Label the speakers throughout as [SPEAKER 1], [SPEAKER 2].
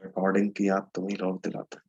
[SPEAKER 1] Recording की याद तुम ही लोग दिलाते।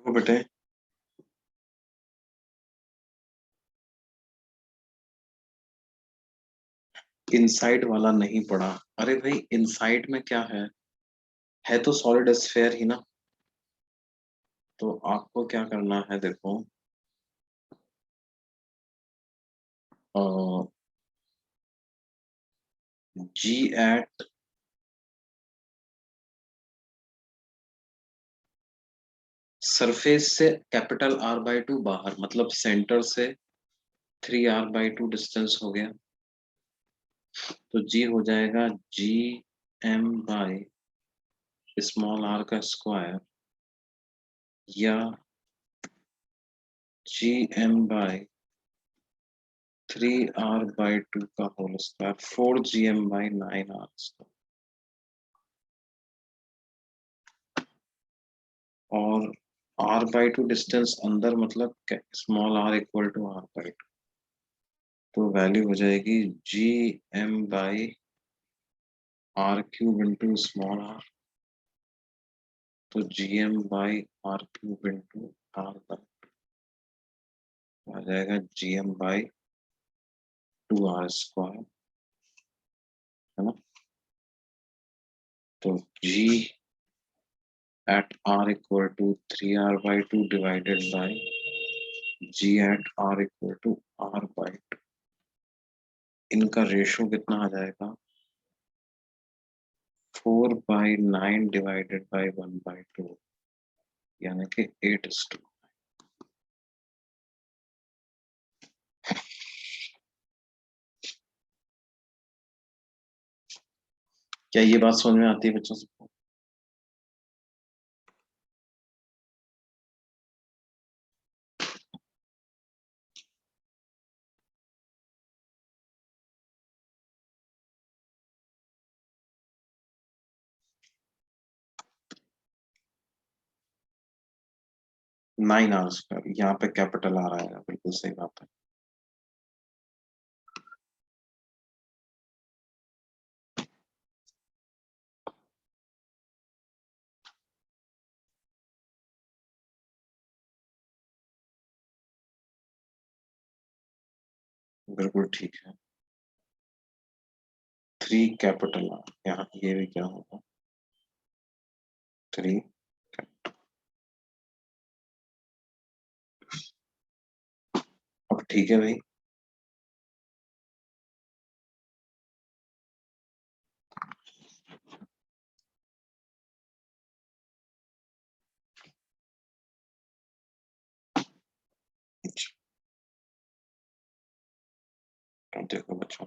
[SPEAKER 1] देखो बेटे, इनसाइड वाला नहीं पढ़ा। अरे भाई, इनसाइड में क्या है तो सॉलिड स्फेयर ही ना। तो आपको क्या करना है, देखो, जी एट सरफेस से कैपिटल R/2 बाहर, मतलब सेंटर से 3R/2 डिस्टेंस हो गया। तो जी हो जाएगा GM/r का स्क्वायर, या GM/3R/2 का होल स्क्वायर, 4GM/9R स्क्वायर। और R/2 डिस्टेंस अंदर, मतलब small r equal to R/2। तो वैल्यू हो जाएगी GM/r³ इंटू स्मॉल r। तो GM/r³ इंटू R/2 आ जाएगा GM/2R स्क्वायर, है ना। तो G at R equal to 3R/2 divided by G at R equal to R/2। इनका रेशो कितना आ जाएगा, 4/9 डिवाइडेड बाई 1/2, यानी कि 8:2। क्या ये बात समझ में आती है बच्चों सबको? नाइन आर स्क्वायर, यहाँ पे कैपिटल आ रहा है, बिल्कुल सही बात है। बिल्कुल ठीक है। 3 कैपिटल आर, यहाँ ये भी क्या होगा, 3। अब ठीक है भाई, देखो बच्चों,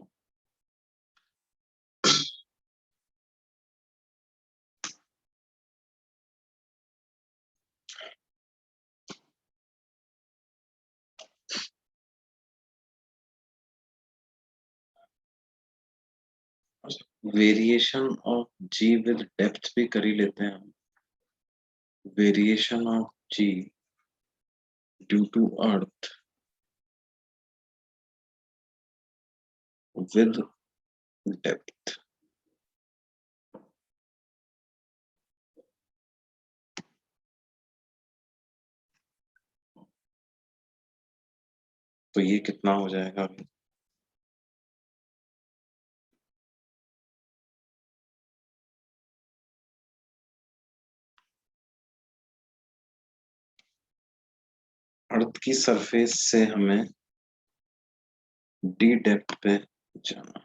[SPEAKER 1] variation of G with depth भी कर ही लेते हैं हम। Variation of G due to earth with depth. तो ये कितना हो जाएगा अभी? अर्थ की सरफेस से हमें डी डेप्थ पे जाना।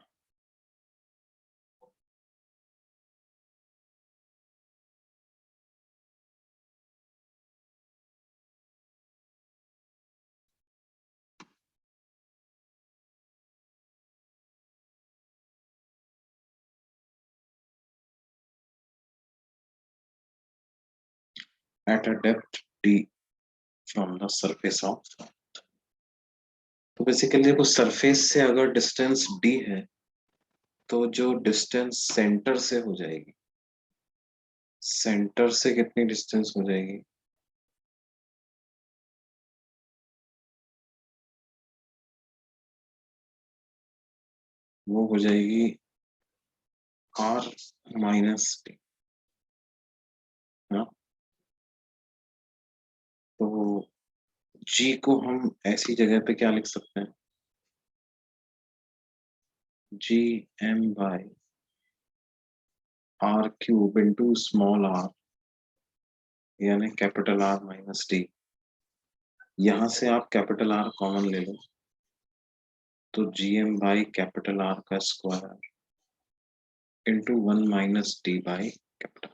[SPEAKER 1] At a depth D from the surface of. तो बेसिकली देखो, सरफेस से अगर डिस्टेंस डी है तो जो डिस्टेंस सेंटर से हो जाएगी, सेंटर से कितनी डिस्टेंस हो जाएगी? वो हो जाएगी आर माइनस टी। हाँ, तो जी को हम ऐसी जगह पे क्या लिख सकते हैं? G M by R cube into small R, यानी कैपिटल आर माइनस डी। यहां से आप कैपिटल आर कॉमन ले लो, तो G M by capital R का square into 1 - D by capital.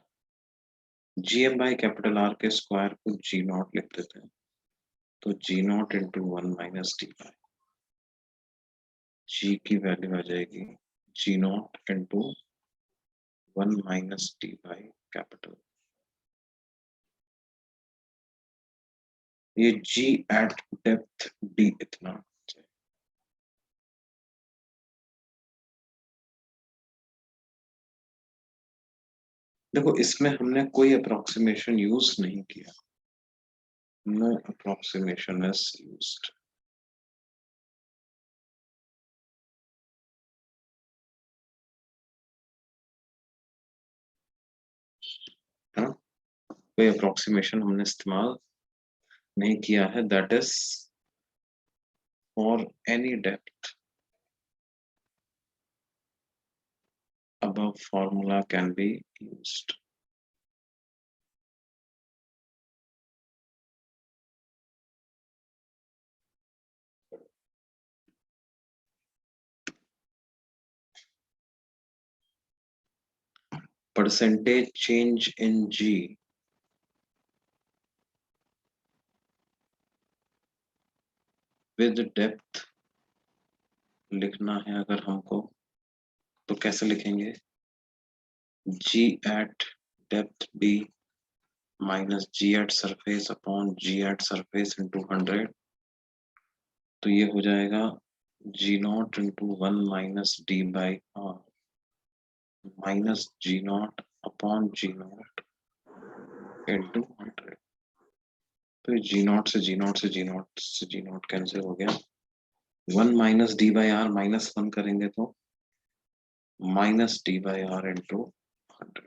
[SPEAKER 1] G M by capital R के स्क्वायर को जी नॉट लिख देते हैं, तो G naught into 1 - D by, G की वैल्यू आ जाएगी G naught into 1 - D by capital. ये जी एट डेप्थ डी इतना। देखो, इसमें हमने कोई अप्रोक्सीमेशन यूज नहीं किया, नो अप्रोक्सीमेशन इज यूज्ड। हाँ, कोई अप्रोक्सीमेशन हमने इस्तेमाल नहीं किया है। That is for any depth above formula can be used। Percentage change in G with depth लिखना है अगर हमको, तो कैसे लिखेंगे? G at depth D minus G at surface upon G at surface into 100। तो ये हो जाएगा G naught into 1 - D by R minus G naught upon G naught into 100। तो जी नॉट से जी नॉट से जी नॉट से जी नॉट कैंसिल हो गया। 1 - डी बाई आर -1 करेंगे तो -डी बाई आर इंटू 100।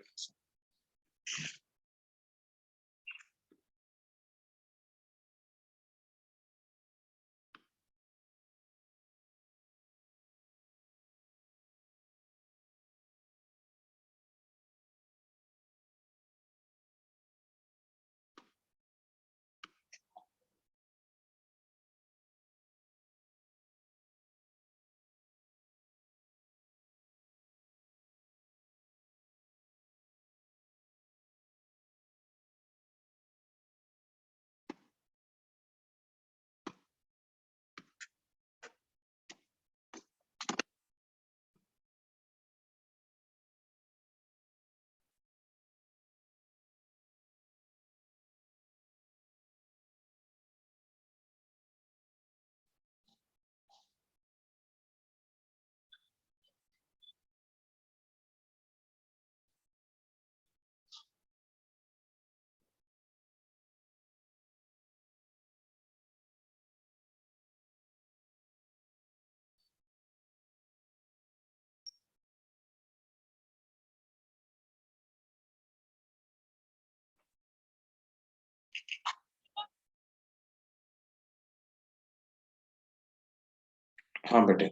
[SPEAKER 1] हाँ बेटे,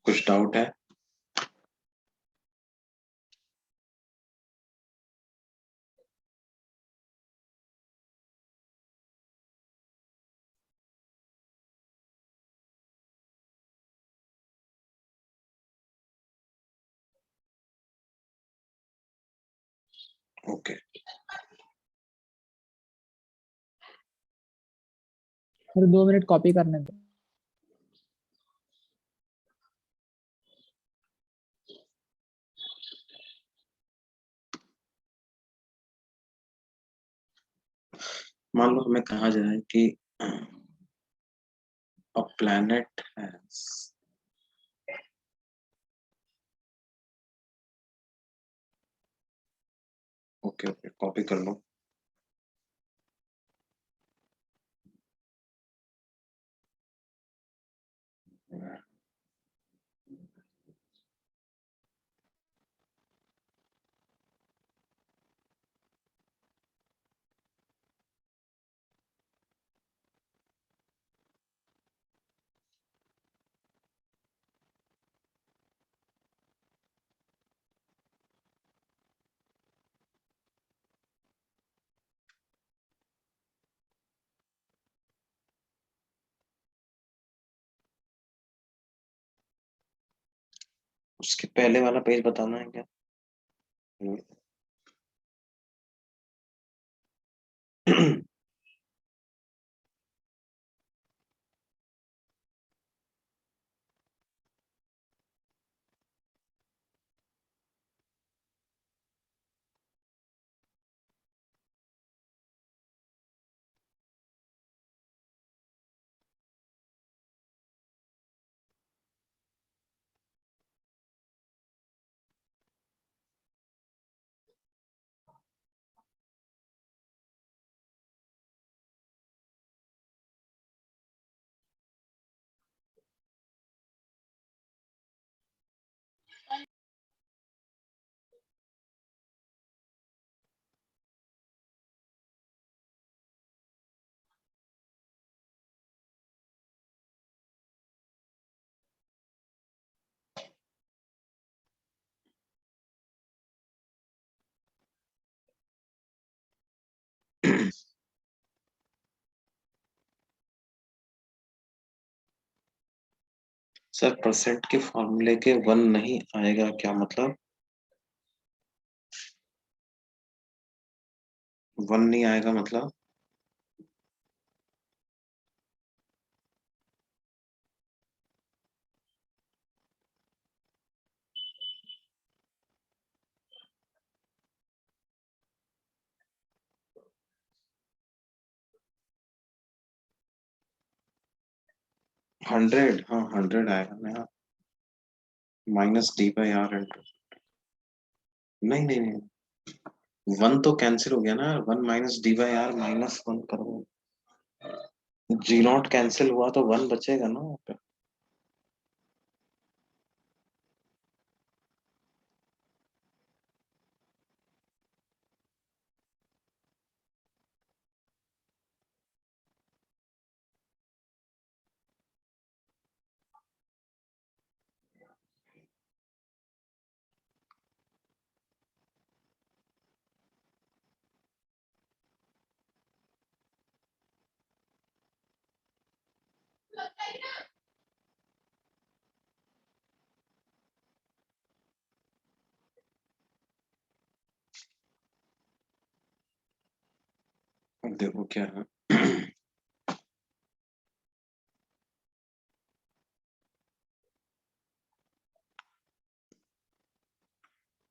[SPEAKER 1] कुछ डाउट है? ओके।
[SPEAKER 2] फिर 2 मिनट कॉपी करने दो।
[SPEAKER 1] मान लो हमें कहा जाए कि a planet has okay okay, copy कर लो। उसके पहले वाला पेज बताना है क्या? हम्म। सर, परसेंट के फॉर्मूले के 1 नहीं आएगा क्या मतलब? 1 नहीं आएगा मतलब? हंड्रेड, हाँ 100 आएगा ना। -d/r इंटू, नहीं नहीं नहीं, 1 तो कैंसिल हो गया ना। 1 -d/r -1 करो, g0 कैंसिल हुआ तो 1 बचेगा ना वहाँ पे। अब देखो क्या है।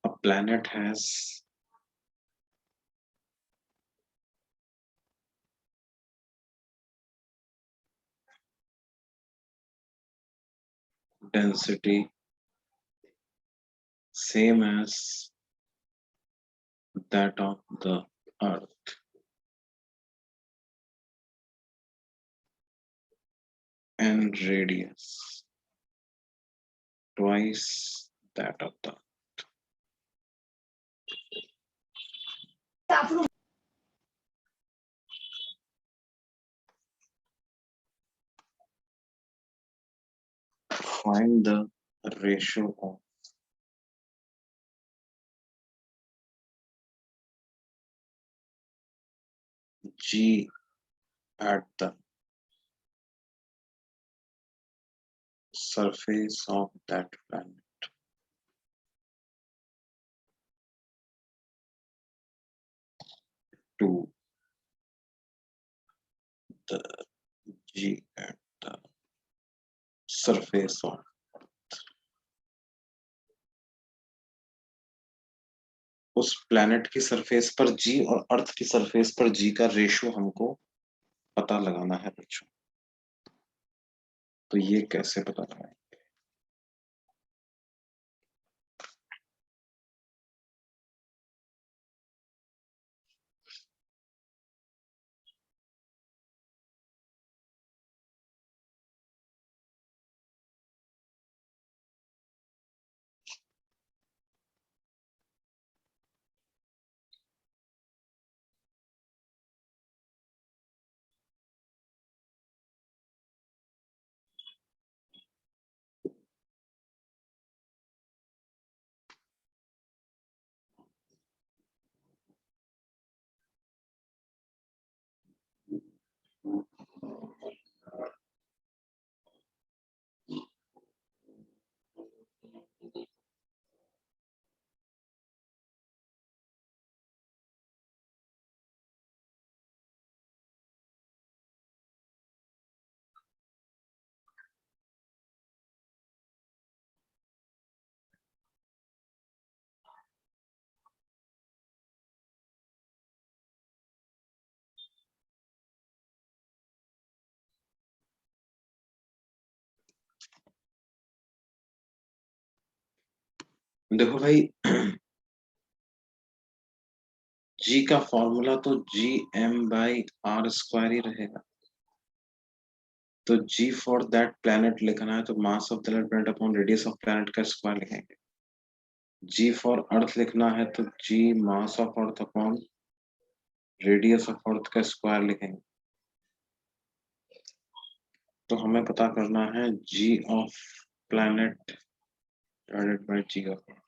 [SPEAKER 1] A planet has density same as that of the Earth and radius twice that of the find the ratio of G at the surface of that planet to the G at the surface of उस planet की surface पर जी और अर्थ की surface पर जी का ratio हमको पता लगाना है बच्चों। तो ये कैसे पता लगाएं? देखो भाई, जी का फॉर्मूला तो G M by R square ही रहेगा। तो जी फॉर दैट प्लैनेट लिखना है तो mass of that planet upon radius of planet का स्क्वायर लिखेंगे। जी फॉर अर्थ लिखना है तो G mass of earth upon radius of earth का स्क्वायर लिखेंगे। तो हमें पता करना है G of planet divided by G of earth.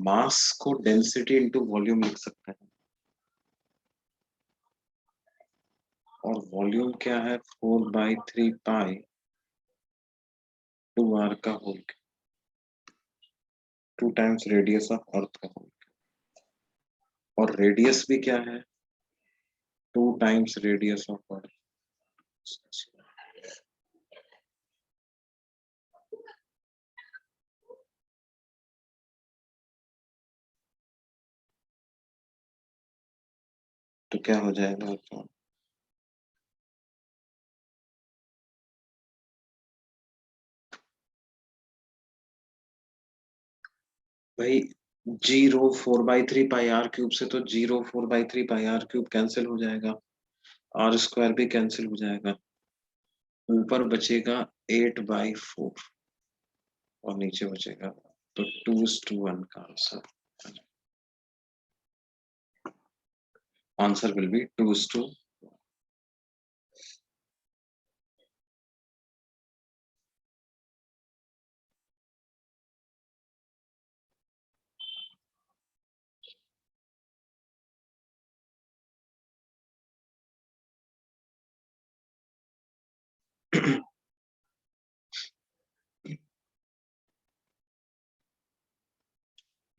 [SPEAKER 1] Mass को डेंसिटी इनटू वॉल्यूम लिख सकते हैं, और वॉल्यूम क्या है 4/3 पाई 2r का whole 2 times radius of earth का होल। और रेडियस भी क्या है 2 टाइम्स रेडियस ऑफ अर्थ। तो क्या हो जाएगा तो भाई, जीरो 4/3 पाई r क्यूब से तो जीरो 4/3 पाई r क्यूब कैंसिल हो जाएगा, आर स्क्वायर भी कैंसिल हो जाएगा, ऊपर बचेगा 8/4 और नीचे बचेगा तो 2:1 का आंसर। Answer will be 2:.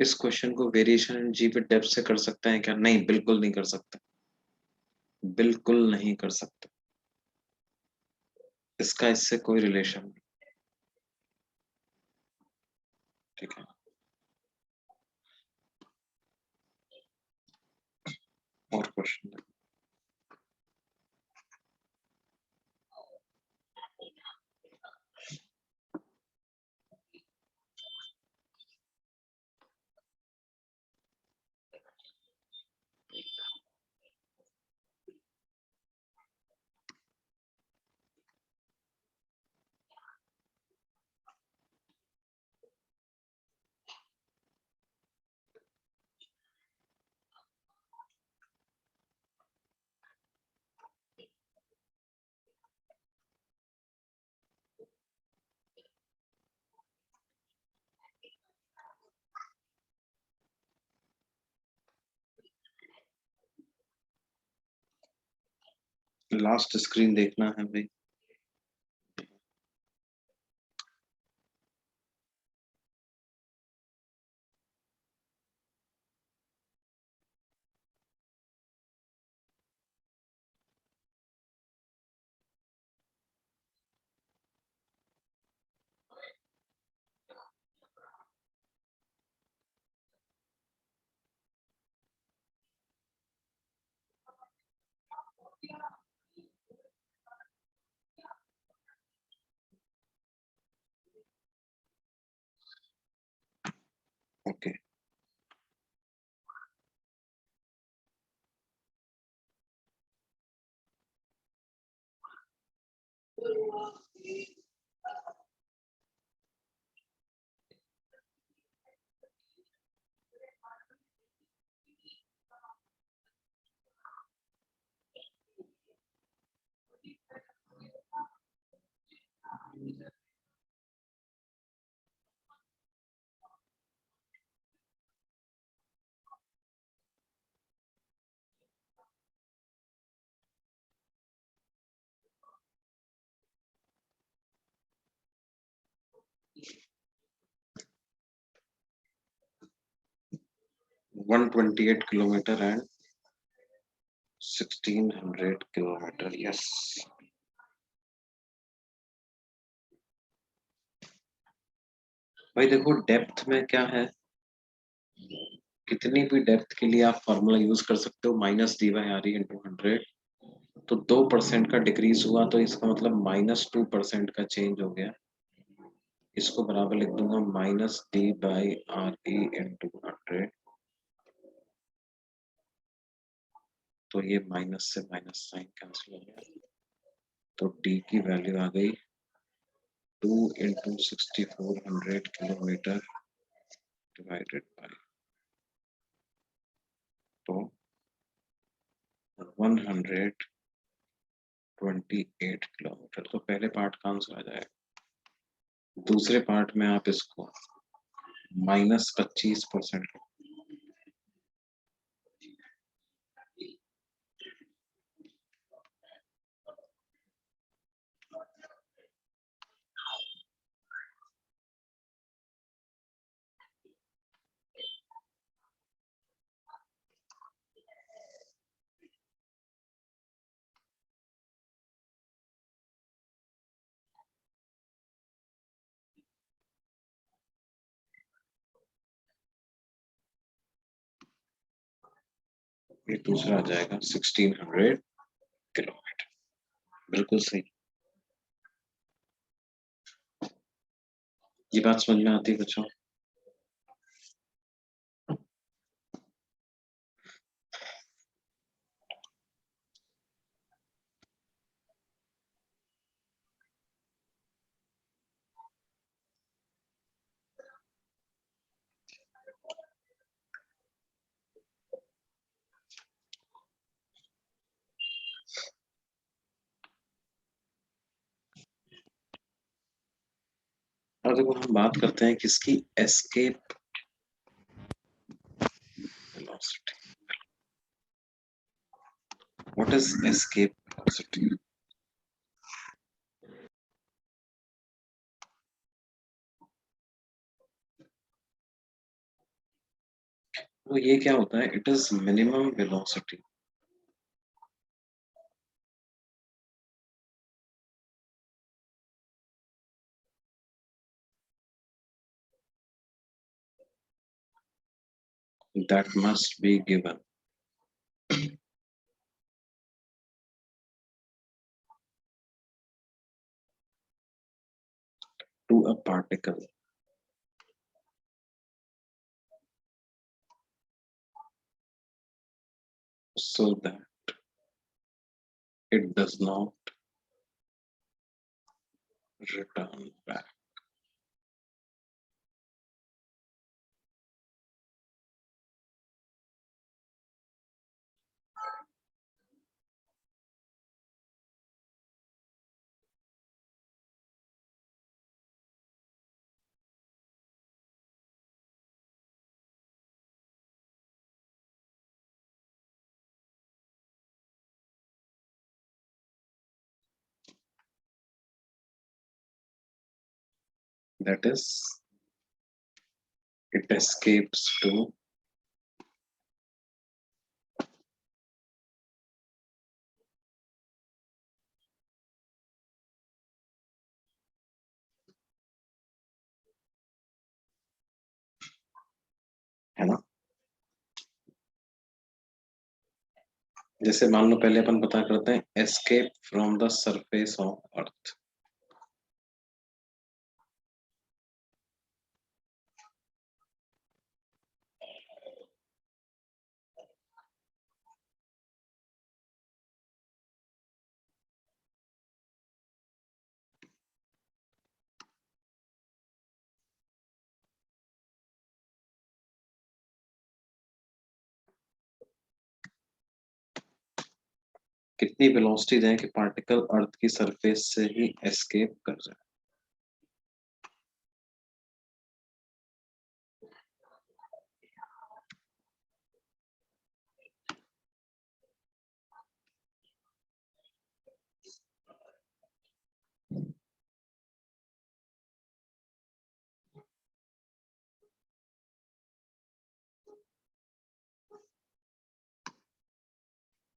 [SPEAKER 1] इस क्वेश्चन को वेरिएशन इन जी पे डेप्थ से कर सकते हैं क्या? नहीं, बिल्कुल नहीं कर सकते, बिल्कुल नहीं कर सकते। इसका इससे कोई रिलेशन नहीं। ठीक है, और क्वेश्चन। लास्ट स्क्रीन देखना है भाई। Okay, one 128 kilometre and 1600 kilometre. Yes, भाई देखो डेप्थ में क्या है, कितनी भी डेप्थ के लिए आप फॉर्मूला यूज कर सकते हो, minus D by R E into 100। तो 2% का डिक्रीज हुआ तो इसका मतलब -2% का चेंज हो गया। इसको बराबर लिख दूंगा minus D by R E into 100। तो ये माइनस से माइनस साइन कैंसिल हो गया, तो डी की वैल्यू आ गई 2 इंटू 6400 किलोमीटर डिवाइडेड बाई, तो 128 किलोमीटर। तो पहले पार्ट का आंसर आ जाएगा। दूसरे पार्ट में आप इसको -25%, ये दूसरा आ जाएगा 1600 किलोमीटर। बिल्कुल सही। ये बात समझ में आती है बच्चों? और देखो हम बात करते हैं किसकी, escape velocity. What is escape velocity? तो ये क्या होता है, it is minimum velocity that must be given to a particle so that it does not return back. that is it escapes to है ना। जैसे मान लो पहले अपन पता करते हैं escape from the surface of earth. कितनी वेलोसिटी दें कि पार्टिकल अर्थ की सरफेस से ही एस्केप कर जाए।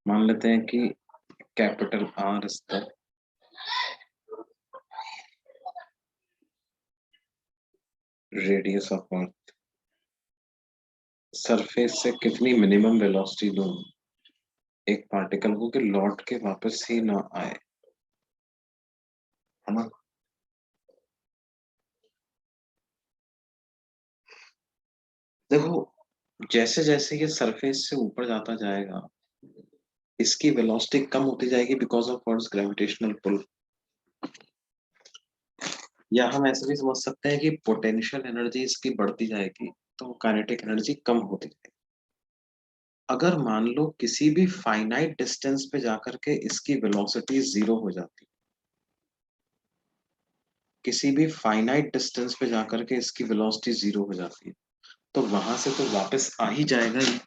[SPEAKER 1] मान लेते हैं कि capital R is the radius of earth. Surface से कितनी मिनिमम वेलोसिटी दूं एक पार्टिकल को कि लौट के वापस ही ना आए, है ना। देखो जैसे जैसे ये सरफेस से ऊपर जाता जाएगा इसकी वेलोसिटी कम होती जाएगी because of earth gravitational pull. या हम ऐसे भी समझ सकते हैं कि पोटेंशियल एनर्जी इसकी बढ़ती जाएगी तो काइनेटिक एनर्जी कम होती जाएगी। अगर मान लो किसी भी फाइनाइट डिस्टेंस पे जाकर के इसकी वेलोसिटी जीरो हो जाती, किसी भी फाइनाइट डिस्टेंस पे जाकर के इसकी वेलोसिटी जीरो हो जाती है तो वहां से तो वापस आ ही जाएगा ही।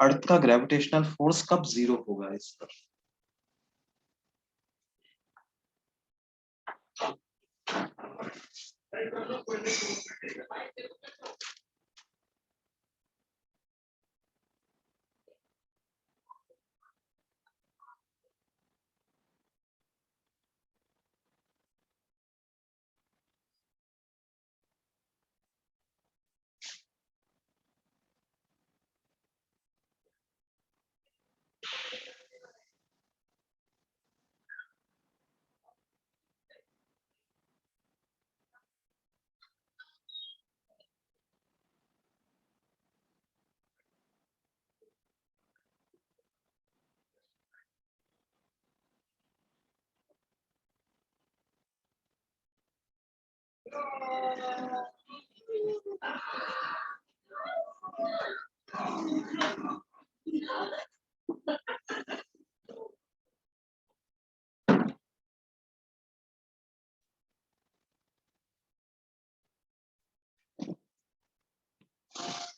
[SPEAKER 1] अर्थ का ग्रेविटेशनल फोर्स कब जीरो होगा इस पर?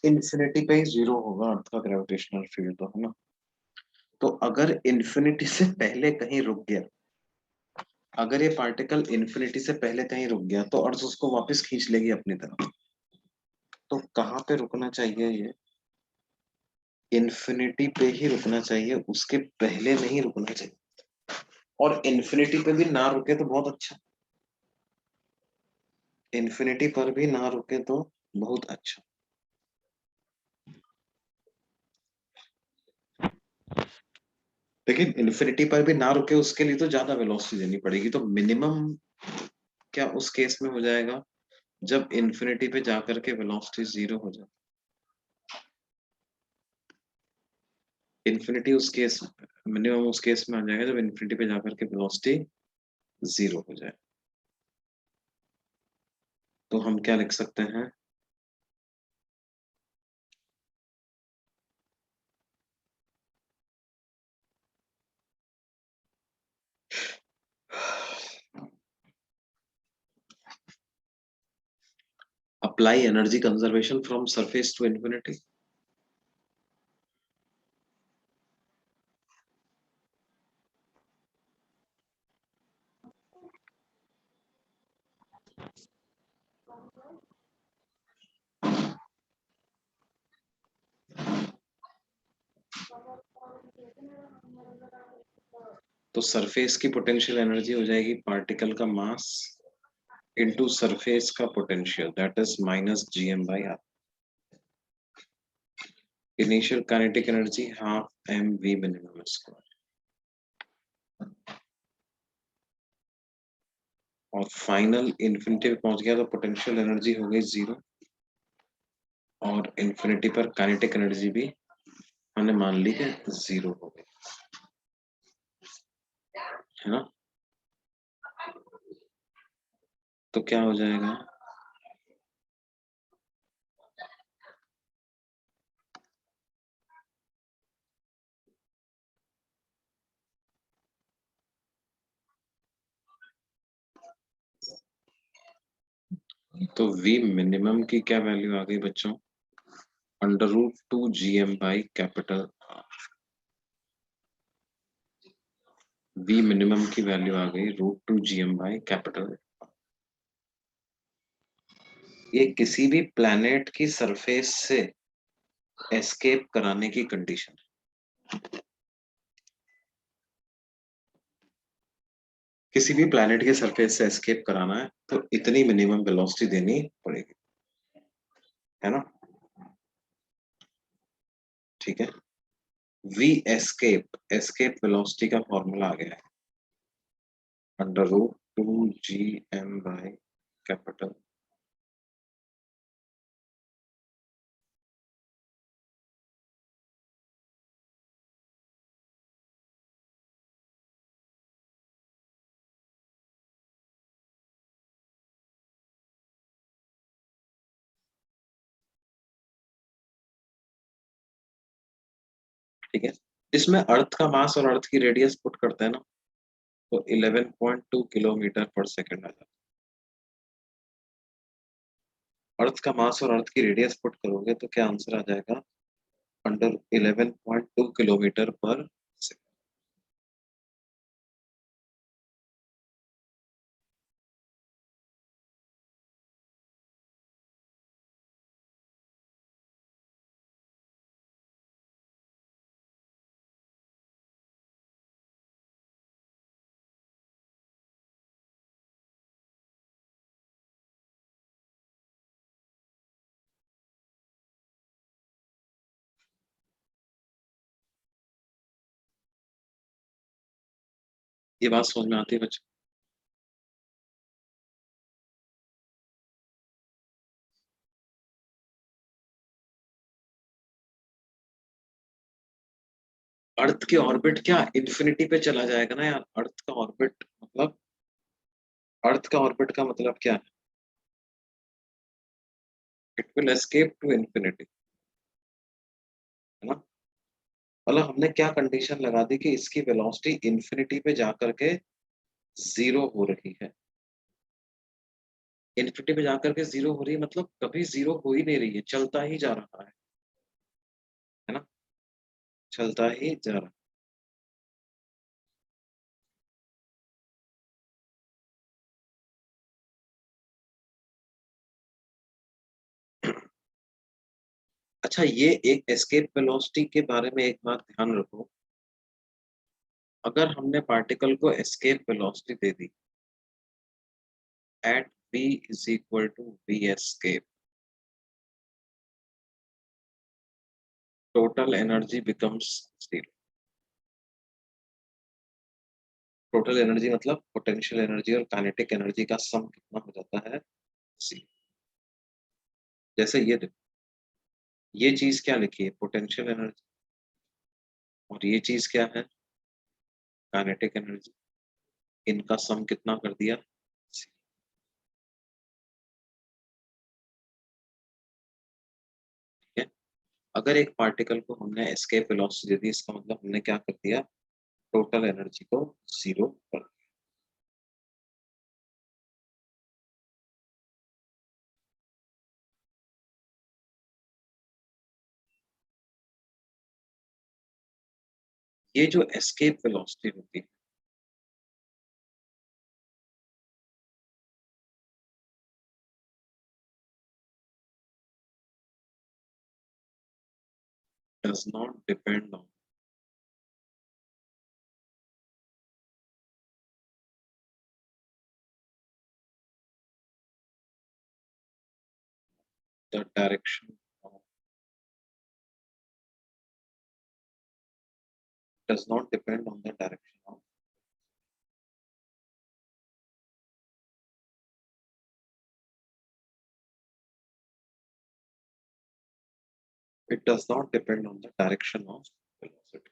[SPEAKER 1] इन्फिनिटी पे ही जीरो होगा अर्थ का ग्रेविटेशनल फील्ड तो, है ना। तो अगर इन्फिनिटी से पहले कहीं रुक गया, अगर ये पार्टिकल इन्फिनिटी से पहले कहीं रुक गया तो अर्थ उसको वापस खींच लेगी अपनी तरफ। तो कहाँ पे रुकना चाहिए ये? इन्फिनिटी पे ही रुकना चाहिए, उसके पहले नहीं रुकना चाहिए। और इन्फिनिटी पे भी ना रुके तो बहुत अच्छा, इन्फिनिटी पर भी ना रुके तो बहुत अच्छा। लेकिन इन्फिनिटी पर भी ना रुके उसके लिए तो ज्यादा वेलोसिटी देनी पड़ेगी। तो मिनिमम क्या उस केस में हो जाएगा जब इन्फिनिटी पे जाकर के वेलोसिटी जीरो हो जाए। इन्फिनिटी उस केस मिनिमम उस केस में आ जाएगा जब इन्फिनिटी पे जाकर के वेलोसिटी जीरो हो जाए। तो हम क्या लिख सकते हैं? Apply energy conservation from surface to infinity. तो सरफेस की पोटेंशियल एनर्जी हो जाएगी पार्टिकल का मास इनटू सरफेस का potential, that is minus GM by R. Initial kinetic energy half m v minimum square, और फाइनल इन्फिनिटी पे पहुंच गया तो पोटेंशियल एनर्जी हो गई जीरो, और इन्फिनिटी पर काइनेटिक एनर्जी भी हमने मान ली कि जीरो हो गई, है ना। तो क्या हो जाएगा, तो V मिनिमम की क्या वैल्यू आ गई बच्चों, under root 2 GM by capital R। V minimum की वैल्यू आ गई √2 GM बाई कैपिटल। ये किसी भी प्लैनेट की सरफेस से एस्केप कराने की कंडीशन है। किसी भी प्लैनेट के सरफेस से एस्केप कराना है तो इतनी मिनिमम वेलोसिटी देनी पड़ेगी, है ना। ठीक है, वी एस्केप, एस्केप वेलोसिटी का फॉर्मूला आ गया है under root 2 GM by capital. ठीक है, इसमें अर्थ का मास और अर्थ की रेडियस पुट करते हैं ना, तो 11.2 किलोमीटर पर सेकंड आ जाता है। अर्थ का मास और अर्थ की रेडियस पुट करोगे तो क्या आंसर आ जाएगा, अंडर 11.2 किलोमीटर पर सेकंड। ये बात समझ में आती है बच्चों। अर्थ की ऑर्बिट क्या इन्फिनिटी पे चला जाएगा ना यार, अर्थ का ऑर्बिट मतलब, अर्थ का ऑर्बिट का मतलब क्या है, it will escape to infinity, है ना। मतलब हमने क्या कंडीशन लगा दी कि इसकी वेलोसिटी इन्फिनिटी पे जाकर के जीरो हो रही है। इन्फिनिटी पे जाकर के जीरो हो रही है मतलब कभी जीरो हो ही नहीं रही है, चलता ही जा रहा है ना, चलता ही जा रहा है। अच्छा, ये एक एस्केप वेलोसिटी के बारे में एक बात ध्यान रखो, अगर हमने पार्टिकल को एस्केप वेलोसिटी दे दी at v is equal to v escape, total energy becomes zero. Total energy मतलब पोटेंशियल एनर्जी और काइनेटिक एनर्जी का सम कितना हो जाता है, जीरो। जैसे ये देखो, ये चीज क्या लिखी है, पोटेंशियल एनर्जी, और ये चीज क्या है, काइनेटिक एनर्जी, इनका सम कितना कर दिया, zero। ठीक है, अगर एक पार्टिकल को हमने एस्केप वेलोसिटी दे दी, इसका मतलब हमने क्या कर दिया, टोटल एनर्जी को जीरो कर दिया। ये जो एस्केप वेलोसिटी होती है, does not depend on the direction of, does not depend on the direction of, it does not depend on the direction of velocity.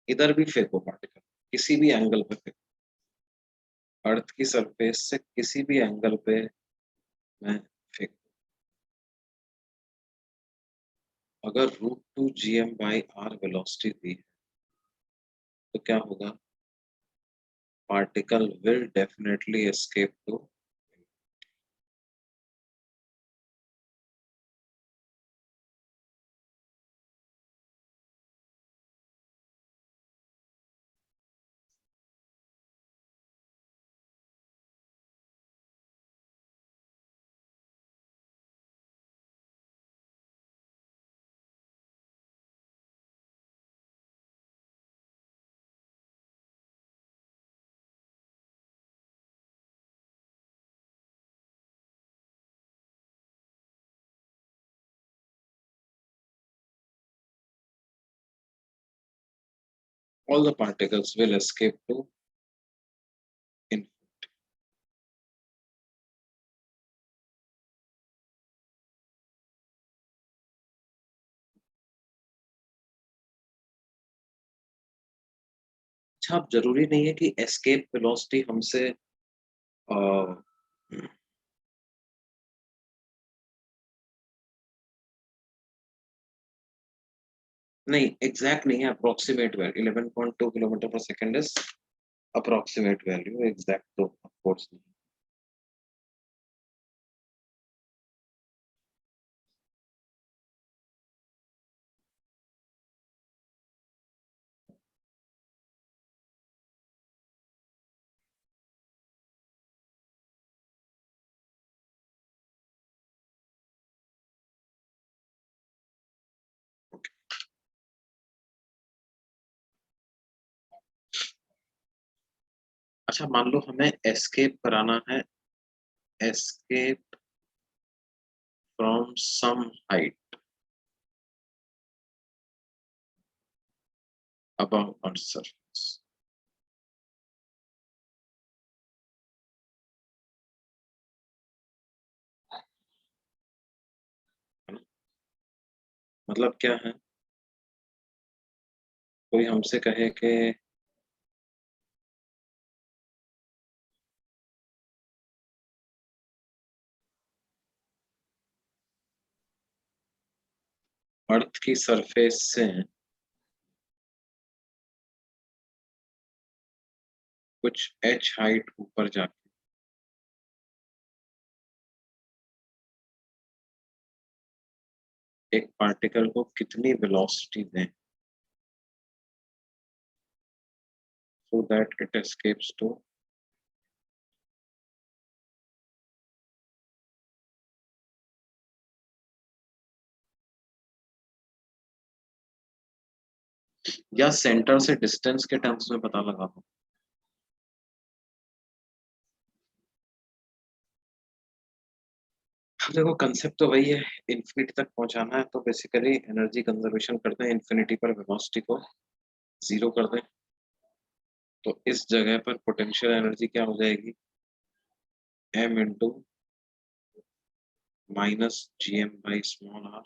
[SPEAKER 1] इधर भी फेंको पार्टिकल, किसी भी एंगल पे फेंको, अर्थ की सरफेस से किसी भी एंगल पे मैं फेंक, अगर √2 gm/r वेलोसिटी दी है तो क्या होगा, particle will definitely escape to, all the particles will escape to infinity. अच्छा, अब जरूरी नहीं है कि एस्केप वेलोसिटी हमसे नहीं, एग्जैक्ट नहीं है, approximate value 11.2 kilometre per second is approximate value, exact तो ऑफ कोर्स नहीं। अच्छा, मान लो हमें एस्केप कराना है, escape from some height above earth's surface, है ना? मतलब क्या है, कोई हमसे कहे कि अर्थ की सरफेस से कुछ h हाइट ऊपर जाके एक पार्टिकल को कितनी वेलोसिटी दें so that it escapes to, या सेंटर से डिस्टेंस के टर्म्स में पता लगा दो। देखो, कंसेप्ट तो वही है, इन्फिनिटी तक पहुंचाना है, तो बेसिकली एनर्जी कंजर्वेशन करते हैं, इन्फिनिटी पर वेलोसिटी को 0 कर दें, तो इस जगह पर पोटेंशियल एनर्जी क्या हो जाएगी, m into -gm/r,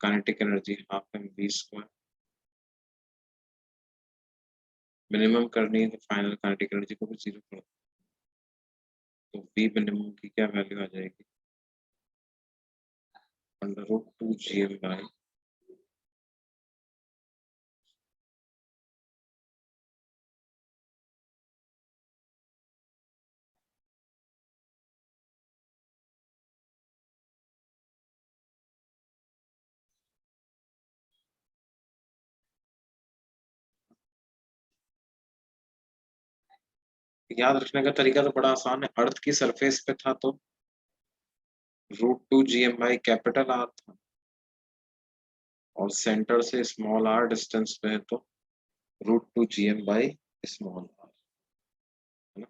[SPEAKER 1] kinetic energy 12mv², minimum करनी है तो फाइनल काइनेटिक एनर्जी को भी 0 कर दो, तो v मिनिमम की क्या वैल्यू आ जाएगी, √2 gm/, याद रखने का तरीका तो बड़ा आसान है, अर्थ की सरफेस पे था तो √2 gm/ कैपिटल आर था, और सेंटर से स्मॉल r डिस्टेंस पे है तो √2 gm/ स्मॉल r, है ना?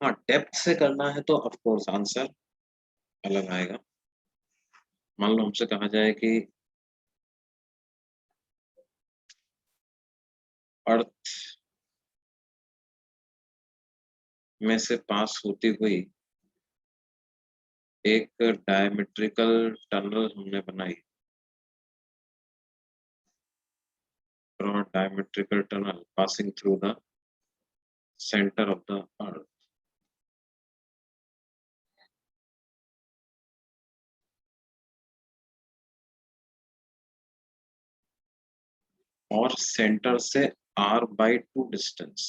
[SPEAKER 1] हाँ, डेप्थ से करना है तो ऑफ कोर्स आंसर अलग आएगा। मान लो हमसे कहा जाए कि अर्थ में से पास होती हुई एक डायमेट्रिकल टनल हमने बनाई, diametrical tunnel passing through the centre of the earth, और सेंटर से r/2 डिस्टेंस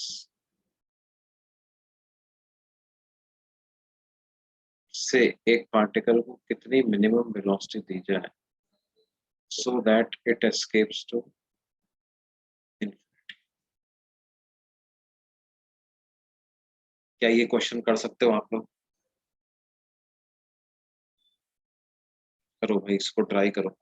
[SPEAKER 1] से एक पार्टिकल को कितनी मिनिमम वेलोसिटी दी जाए so that it escapes to infinity. क्या ये क्वेश्चन कर सकते हो आप लोग? करो भाई, इसको ट्राई करो।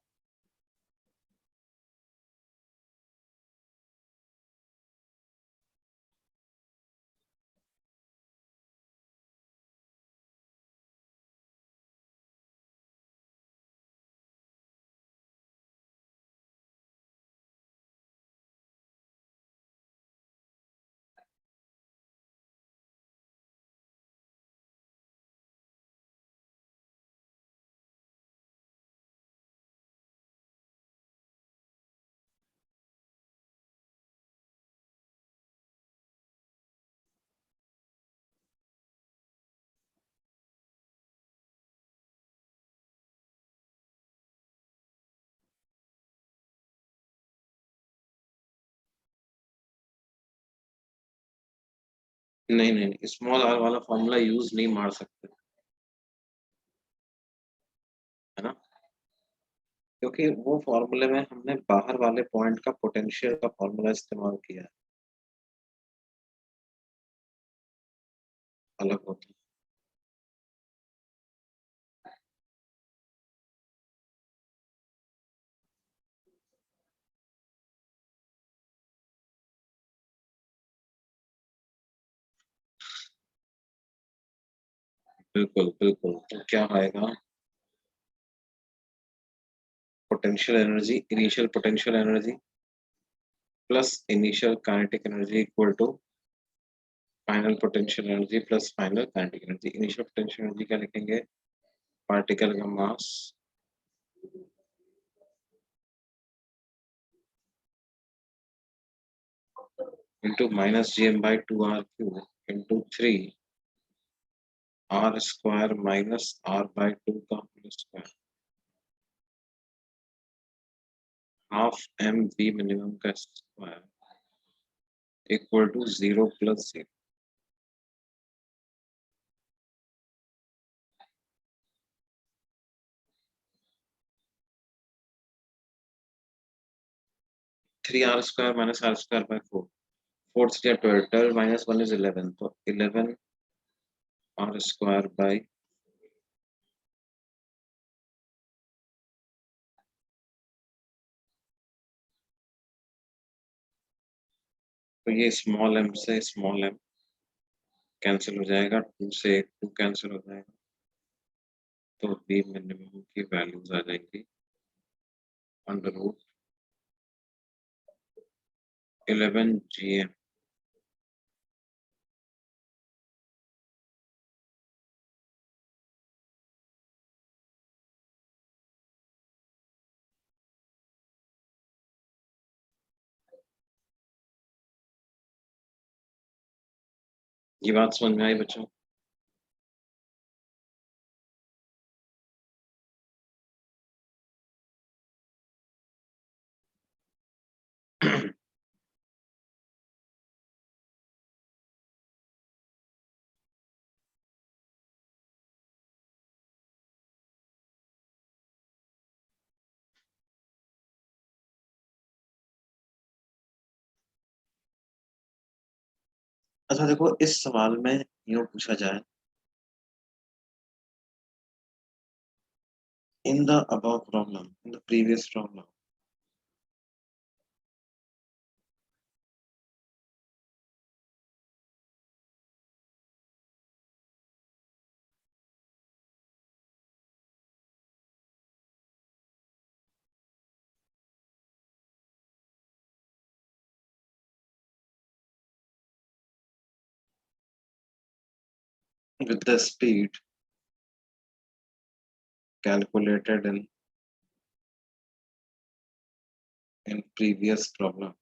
[SPEAKER 1] नहीं नहीं नहीं, स्मॉल आर वाला फॉर्मूला यूज नहीं मार सकते, है ना? क्योंकि वो फॉर्मूले में हमने बाहर वाले पॉइंट का पोटेंशियल का फॉर्मूला इस्तेमाल किया है, अलग होता है। बिल्कुल बिल्कुल, तो क्या आएगा? Potential energy, initial potential energy plus initial kinetic energy equal to final potential energy plus final kinetic energy. Initial potential energy क्या लिखेंगे? पार्टिकल का mass into -gm/2r³ into 3r² minus r/2 का whole square, half mv minimum का square equal to 0 + 0। Three r² - r²/4, 4 से 12, 12 - 1 is 11, तो 11r² तो ये small m से स्मॉल m कैंसिल हो जाएगा, 2 से 2 कैंसिल हो जाएगा, तो बी मिनिमम की वैल्यूज आ जाएंगी √11 gm। ये बात समझ में आई बच्चों? अच्छा देखो, इस सवाल में यूं पूछा जाए, in the above problem, in the previous problem, with the speed calculated in previous problem.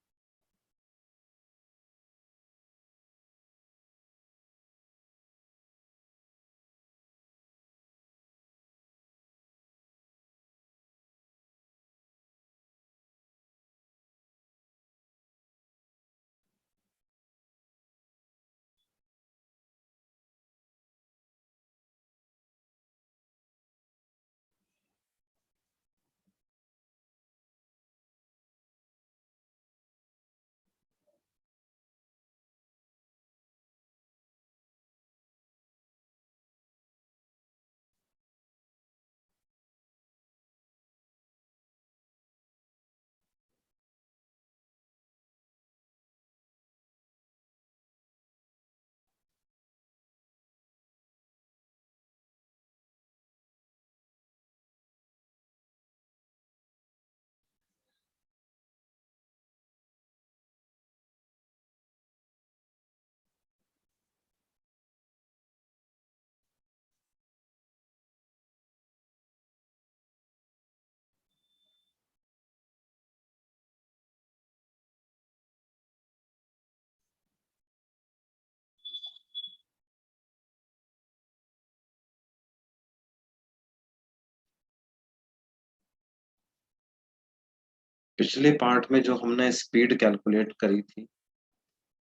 [SPEAKER 1] पिछले पार्ट में जो हमने स्पीड कैलकुलेट करी थी,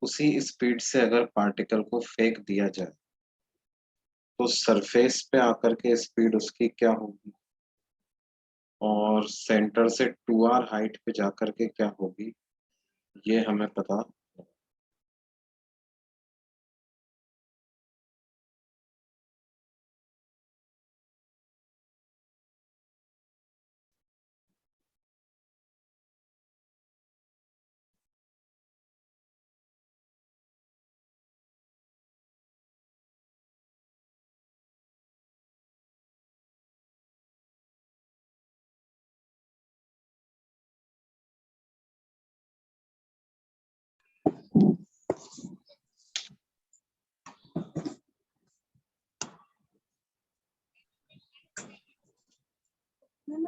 [SPEAKER 1] उसी स्पीड से अगर पार्टिकल को फेंक दिया जाए तो सरफेस पे आकर के स्पीड उसकी क्या होगी और सेंटर से 2r हाइट पे जाकर के क्या होगी, ये हमें पता।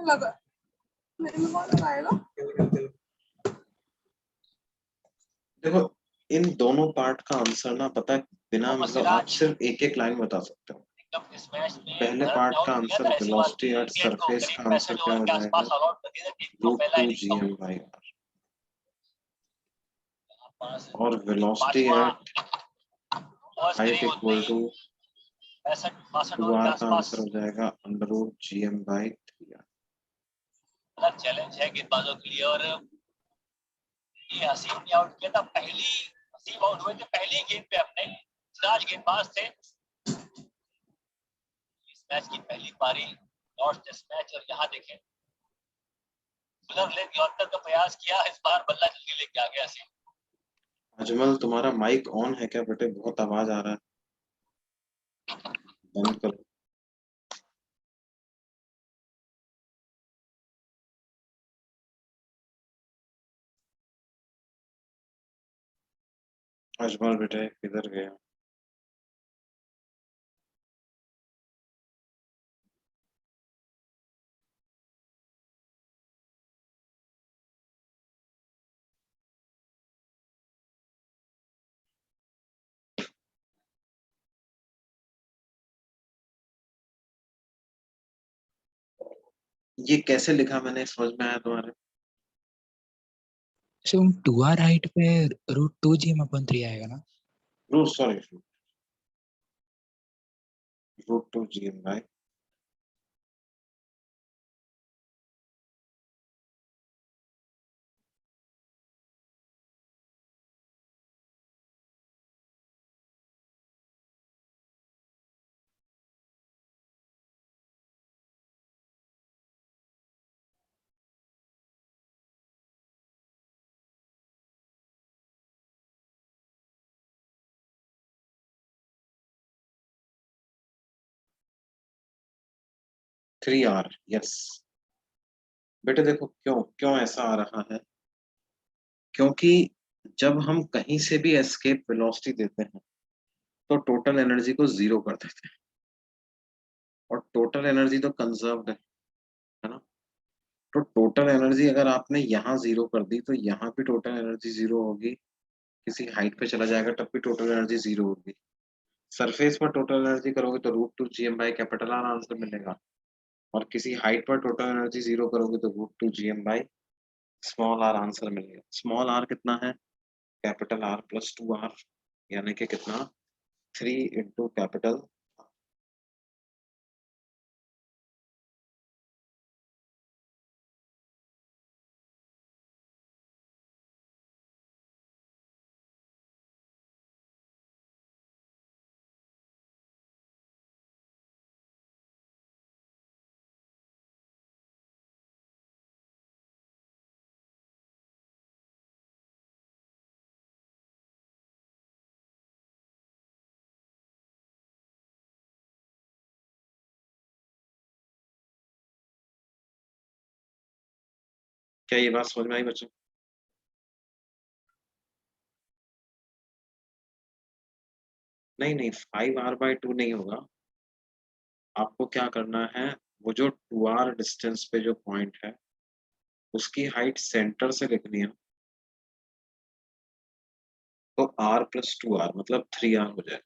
[SPEAKER 3] लगा मेरे में कौन लगाएगा?
[SPEAKER 1] देखो, इन दोनों पार्ट का आंसर ना पता है, बिना मतलब आप सिर्फ एक एक लाइन बता सकते हो। पहले पार्ट का आंसर वेलोसिटी एट सरफेस का आंसर क्या हो जाएगा, √2 gm/r, और velocity at height equal to 2r का आंसर हो जाएगा √gm/3r।
[SPEAKER 4] चैलेंज है गेंदबाजों के लिए, और ये हसीम ने आउट किया था हसीम आउट हुए थे पहली गेंद पे अपने। सिराज गेंदबाज थे इस मैच की पहली पारी लॉर्ड्स टेस्ट मैच, और यहाँ देखें यॉर्कर का प्रयास किया, इस बार बल्ला जल्दी लेके आ गया हसीम।
[SPEAKER 1] अजमल, तुम्हारा माइक ऑन है क्या बेटे? बहुत आवाज आ रहा है, बंद करो। अजमल बेटे किधर गया? ये कैसे लिखा मैंने, समझ में आया तुम्हारे?
[SPEAKER 5] So 2r हाइट पे √2gm/3 आएगा ना?
[SPEAKER 1] Sorry, √2 gm/, three r. Yes बेटे, देखो क्यों क्यों ऐसा आ रहा है, क्योंकि जब हम कहीं से भी एस्केप वेलोसिटी देते हैं तो टोटल एनर्जी को 0 कर देते हैं, और टोटल एनर्जी तो कंजर्व्ड है ना। तो टोटल एनर्जी अगर आपने यहाँ 0 कर दी तो यहाँ भी टोटल एनर्जी 0 होगी, किसी हाइट पे चला जाएगा तब भी टोटल एनर्जी 0 होगी। सरफेस पर टोटल एनर्जी करोगे तो √2 GM by capital R answer मिलेगा, और किसी हाइट पर टोटल एनर्जी 0 करोगे तो √2 GM by small r answer मिलेगा। स्मॉल आर कितना है, कैपिटल आर प्लस 2R, यानी कि कितना 3 इंटू कैपिटल। क्या ये बात समझ में आई बच्चों? नहीं नहीं, 5R/2 नहीं होगा। आपको क्या करना है, वो जो 2R डिस्टेंस पे जो पॉइंट है उसकी हाइट सेंटर से लिखनी है, तो R प्लस 2R मतलब 3R हो जाए।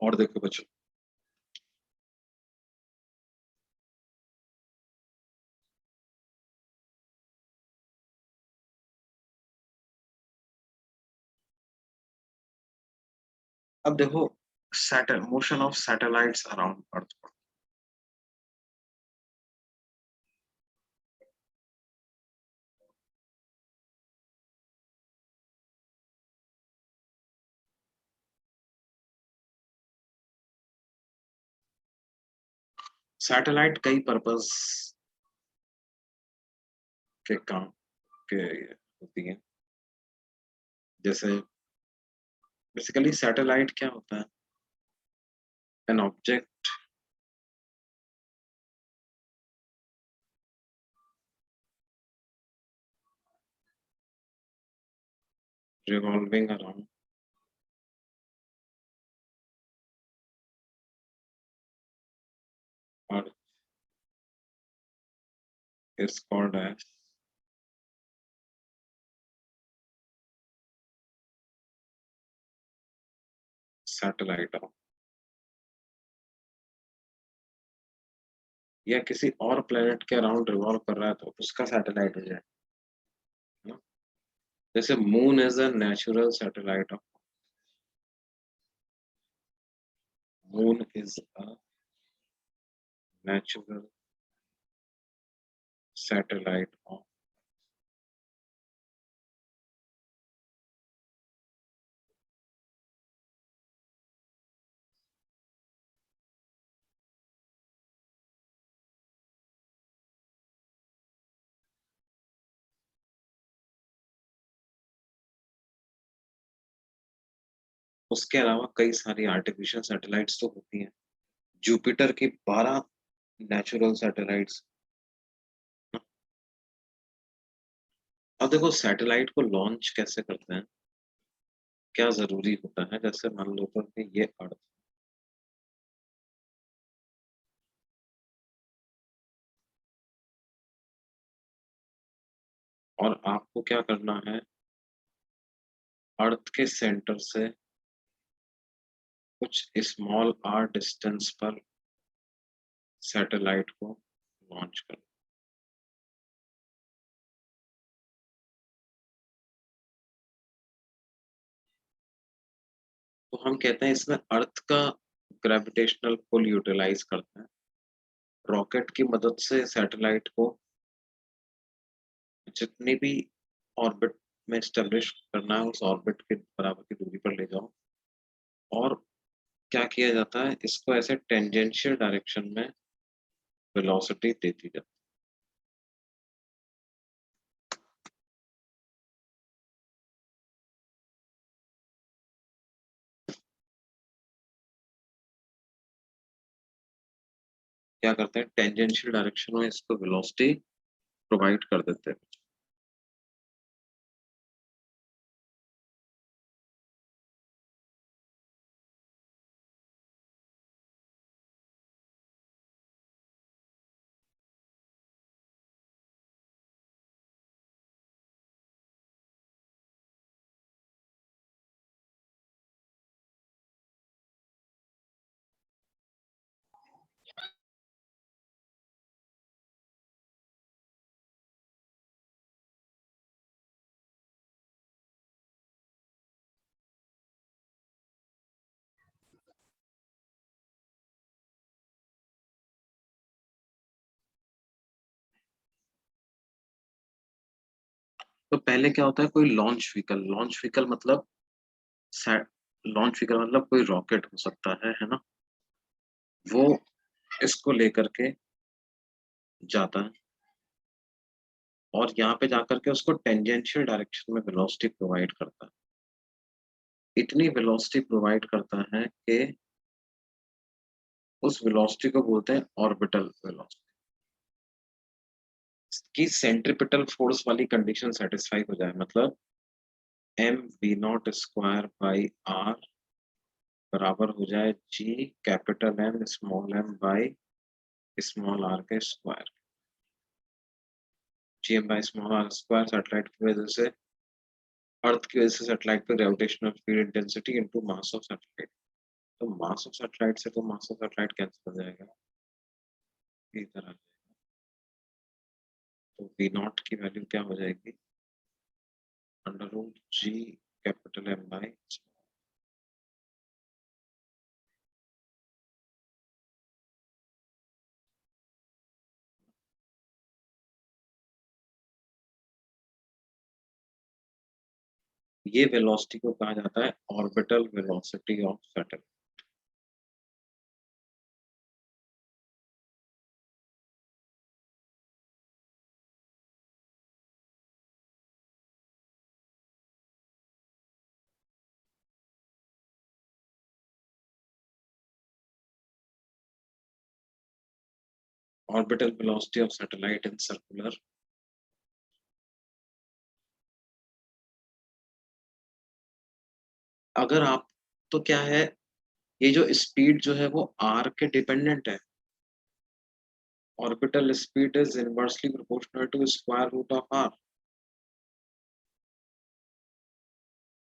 [SPEAKER 1] और देखो बच्चों, अब देखो motion of satellites around earth. Satellite कई पर्पस के काम के होती है। जैसे बेसिकली सैटेलाइट क्या होता है, an object revolving around Earth is called as satellite. या किसी और प्लेनेट के अराउंड रिवॉल्व कर रहा है तो उसका सैटेलाइट हो जाए ना। जैसे moon is a natural satellite of, moon is a natural satellite of. उसके अलावा कई सारी आर्टिफिशियल सैटेलाइट्स तो होती हैं। जुपिटर की 12 नेचुरल सैटेलाइट्स। अब देखो सैटेलाइट को लॉन्च कैसे करते हैं, क्या जरूरी होता है। जैसे मान लो तो कि ये अर्थ, और आपको क्या करना है, अर्थ के सेंटर से कुछ स्मॉल आर डिस्टेंस पर सैटेलाइट को लॉन्च करना। तो हम कहते हैं इसमें अर्थ का ग्रेविटेशनल पुल यूटिलाइज करते हैं। रॉकेट की मदद से सैटेलाइट को जितनी भी ऑर्बिट में स्टेब्लिश करना है उस ऑर्बिट के बराबर की दूरी पर ले जाओ, और क्या किया जाता है, इसको ऐसे टेंजेंशियल डायरेक्शन में वेलोसिटी देती जाती है। क्या करते हैं, टेंजेंशियल डायरेक्शन में इसको वेलोसिटी प्रोवाइड कर देते हैं। तो पहले क्या होता है, कोई लॉन्च व्हीकल मतलब लॉन्च व्हीकल मतलब कोई रॉकेट हो सकता है ना, वो इसको लेकर के जाता है और यहाँ पे जाकर के उसको टेंजेंशियल डायरेक्शन में वेलोसिटी प्रोवाइड करता है। इतनी वेलोसिटी प्रोवाइड करता है कि उस वेलोसिटी को बोलते हैं ऑर्बिटल वेलोसिटी, की सेंट्रीपिटल फोर्स वाली कंडीशन सेटिस्फाई हो जाए, मतलब M V naught square by R बराबर हो जाए G capital M small M by small R के स्क्वायर। G M by small R square satellite की वजह से, अर्थ की वजह से सैटेलाइट पे gravitational field intensity into mass of satellite. तो मास ऑफ सैटेलाइट से तो मास ऑफ सैटेलाइट कैंसिल हो जाएगा, इधर आ जाएगा। तो वी नॉट की वैल्यू क्या हो जाएगी, under root G capital M by, ये वेलोसिटी को कहा जाता है orbital velocity of satellite. Orbital velocity of satellite in circular, अगर आप, तो क्या है, ये जो स्पीड जो है वो आर के डिपेंडेंट है। Orbital speed is inversely proportional to square root of r.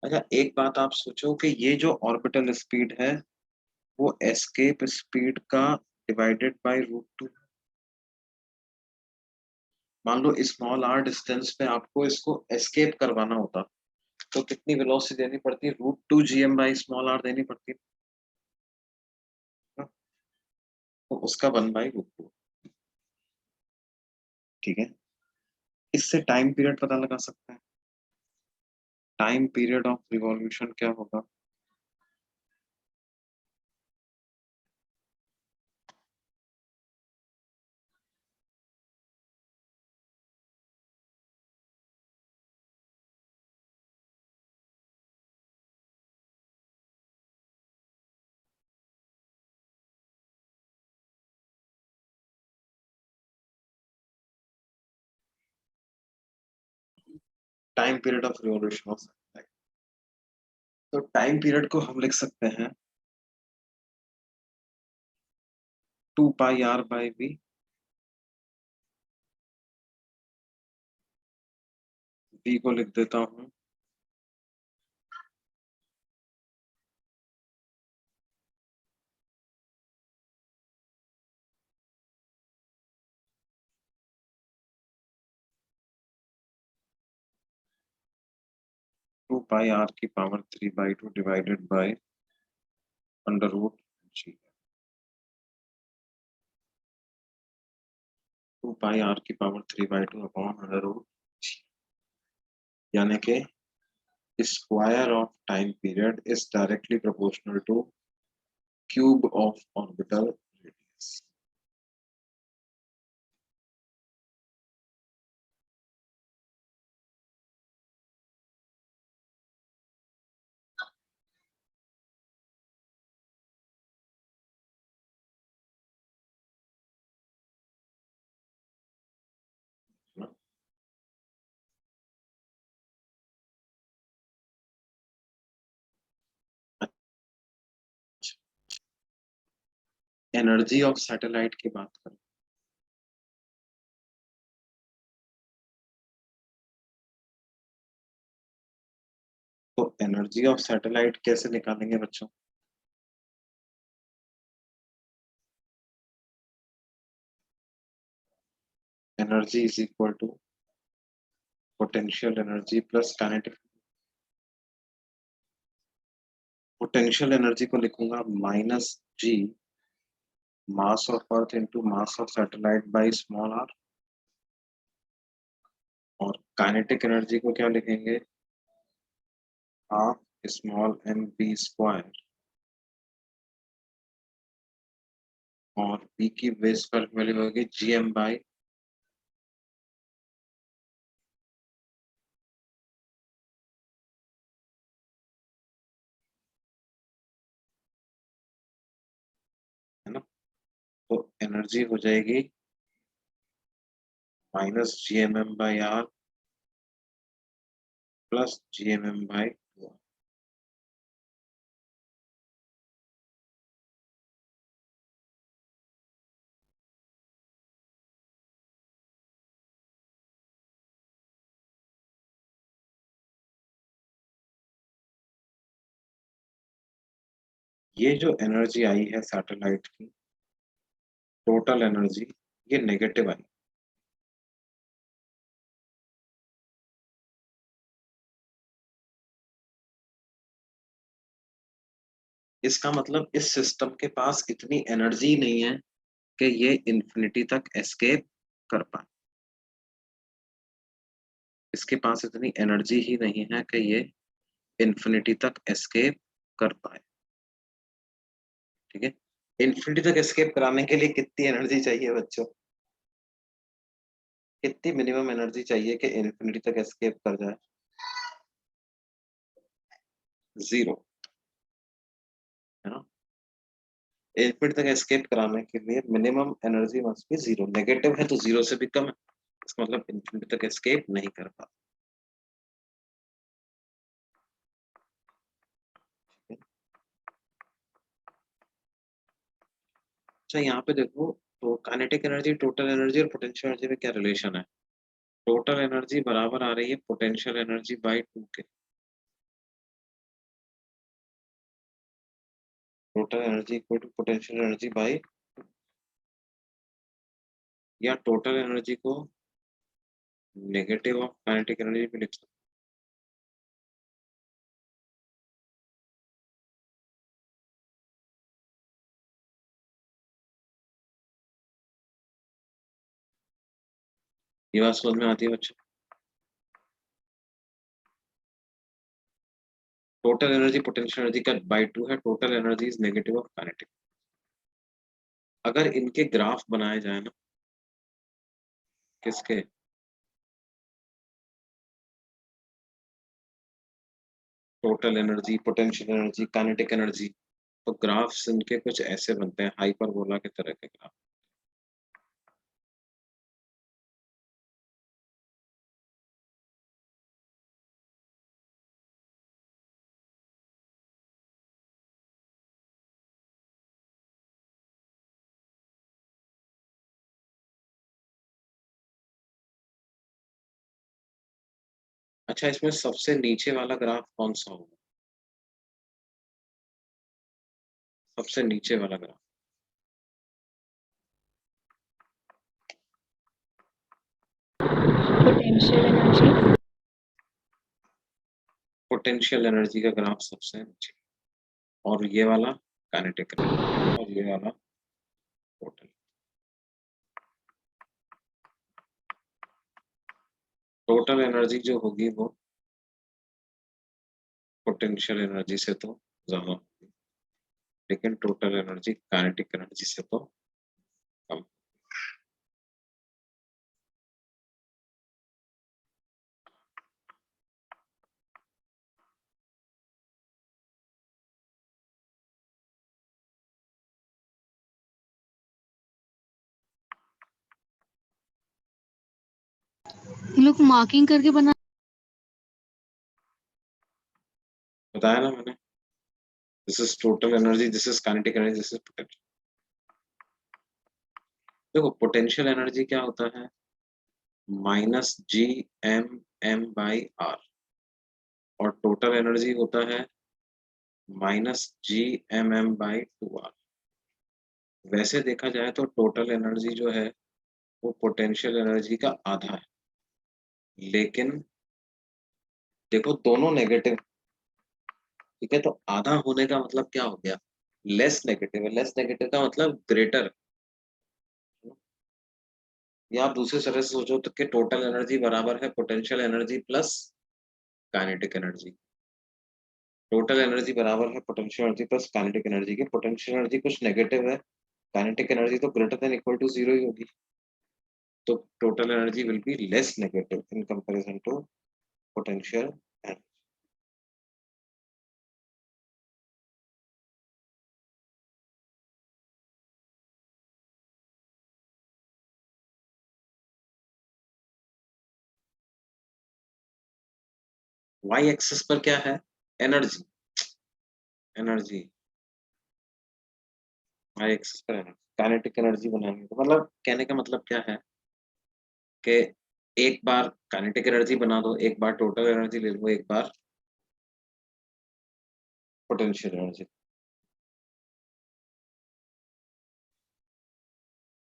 [SPEAKER 1] अच्छा एक बात आप सोचो कि ये जो ऑर्बिटल स्पीड है वो एस्केप स्पीड का डिवाइडेड बाय रूट टू। मान लो स्मॉल आर डिस्टेंस पे आपको इसको एस्केप करवाना होता तो कितनी वेलोसिटी देनी पड़ती, root two G M by small r देनी पड़ती है। तो उसका वन बाई रूट टू। ठीक है, इससे टाइम पीरियड पता लगा सकते हैं। टाइम पीरियड ऑफ रिवॉल्यूशन क्या होगा, time period of revolution of satellite. तो टाइम पीरियड को हम लिख सकते हैं 2 पाई r/v। v को लिख देता हूँ 2 पाई r की power 3/2 divided by under root G. 2 pi r की power 3/2 upon under root G, यानी कि square of time period is directly proportional to cube of orbital radius. Energy of satellite की बात करें तो एनर्जी ऑफ सैटेलाइट कैसे निकालेंगे बच्चों? Energy is equal to potential energy plus kinetic. Potential energy को लिखूंगा minus G mass of earth into mass of satellite by small r, और काइनेटिक एनर्जी को क्या लिखेंगे? Half small m v square, और बी की बेस पर value होगी जी एम बाई है ना। तो एनर्जी हो जाएगी minus G M m by r plus G M m by two. ये जो एनर्जी आई है सैटेलाइट की, टोटल एनर्जी, ये नेगेटिव आई। इसका मतलब इस सिस्टम के पास इतनी एनर्जी नहीं है कि ये इंफिनिटी तक एस्केप कर पाए। इसके पास इतनी एनर्जी ही नहीं है कि ये इंफिनिटी तक एस्केप कर पाए। ठीक है, इंफिनिटी तक एस्केप कराने के लिए कितनी एनर्जी चाहिए बच्चों? कितनी मिनिमम एनर्जी चाहिए कि इंफिनिटी तक एस्केप कर जाए? जीरो, है ना। इंफिनिटी तक एस्केप कराने के लिए minimum energy must be zero. Negative है तो जीरो से भी कम है, इसका मतलब इंफिनिटी तक एस्केप नहीं कर पाता। अच्छा, यहाँ पे देखो, तो काइनेटिक एनर्जी, टोटल एनर्जी और पोटेंशियल एनर्जी में क्या रिलेशन है? टोटल एनर्जी बराबर आ रही है पोटेंशियल एनर्जी बाई टू के। Total energy equal to potential energy by, या टोटल एनर्जी को नेगेटिव ऑफ काइनेटिक एनर्जी भी लिख सकते। ये बात समझ में आती है बच्चों? टोटल एनर्जी पोटेंशियल एनर्जी का बाई टू है, total energy is negative of kinetic. अगर इनके ग्राफ बनाए जाए ना, किसके? Total energy, potential energy, kinetic energy, तो ग्राफ्स इनके कुछ ऐसे बनते हैं, हाइपरबोला के तरह के ग्राफ। अच्छा, इसमें सबसे नीचे वाला ग्राफ कौन सा होगा? सबसे नीचे वाला graph
[SPEAKER 2] potential energy.
[SPEAKER 1] Potential energy का ग्राफ सबसे नीचे, और ये वाला काइनेटिक एनर्जी, और ये वाला टोटल। टोटल एनर्जी जो होगी वो पोटेंशियल एनर्जी से तो ज्यादा होगी, लेकिन टोटल एनर्जी काइनेटिक एनर्जी से तो कम।
[SPEAKER 3] ये लोग मार्किंग करके बना।
[SPEAKER 1] बताया ना मैंने, this is total energy, this is kinetic energy, this is potential. देखो पोटेंशियल एनर्जी क्या होता है, minus G M m by r, और टोटल एनर्जी होता है minus G M m by two r. वैसे देखा जाए तो टोटल एनर्जी जो है वो पोटेंशियल एनर्जी का आधा है, लेकिन देखो दोनों नेगेटिव, ठीक है, तो आधा होने का मतलब क्या हो गया, लेस नेगेटिव है। लेस नेगेटिव का मतलब ग्रेटर। या आप दूसरे तरह से सोचो तो कि टोटल एनर्जी बराबर है potential energy plus kinetic energy. Total energy बराबर है potential energy plus kinetic energy के। पोटेंशियल एनर्जी कुछ नेगेटिव है, काइनेटिक एनर्जी तो greater than equal to zero ही होगी, तो total energy will be less negative in comparison to potential energy. Y axis पर क्या है, एनर्जी, एनर्जी वाई एक्सिस पर एनर्जी, काइनेटिक एनर्जी बनाएंगे तो मतलब कहने का मतलब क्या है कि एक बार काइनेटिक एनर्जी बना दो, एक बार टोटल एनर्जी ले लो, एक बार पोटेंशियल एनर्जी,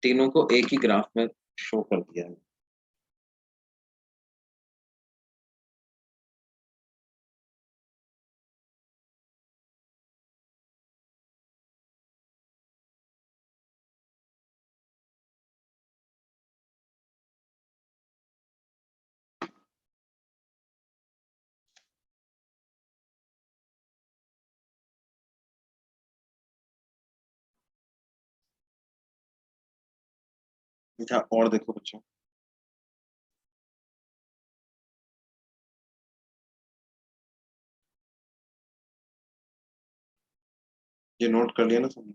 [SPEAKER 1] तीनों को एक ही ग्राफ में शो कर दिया है। अच्छा और देखो बच्चों, ये नोट कर लिया ना तुमने,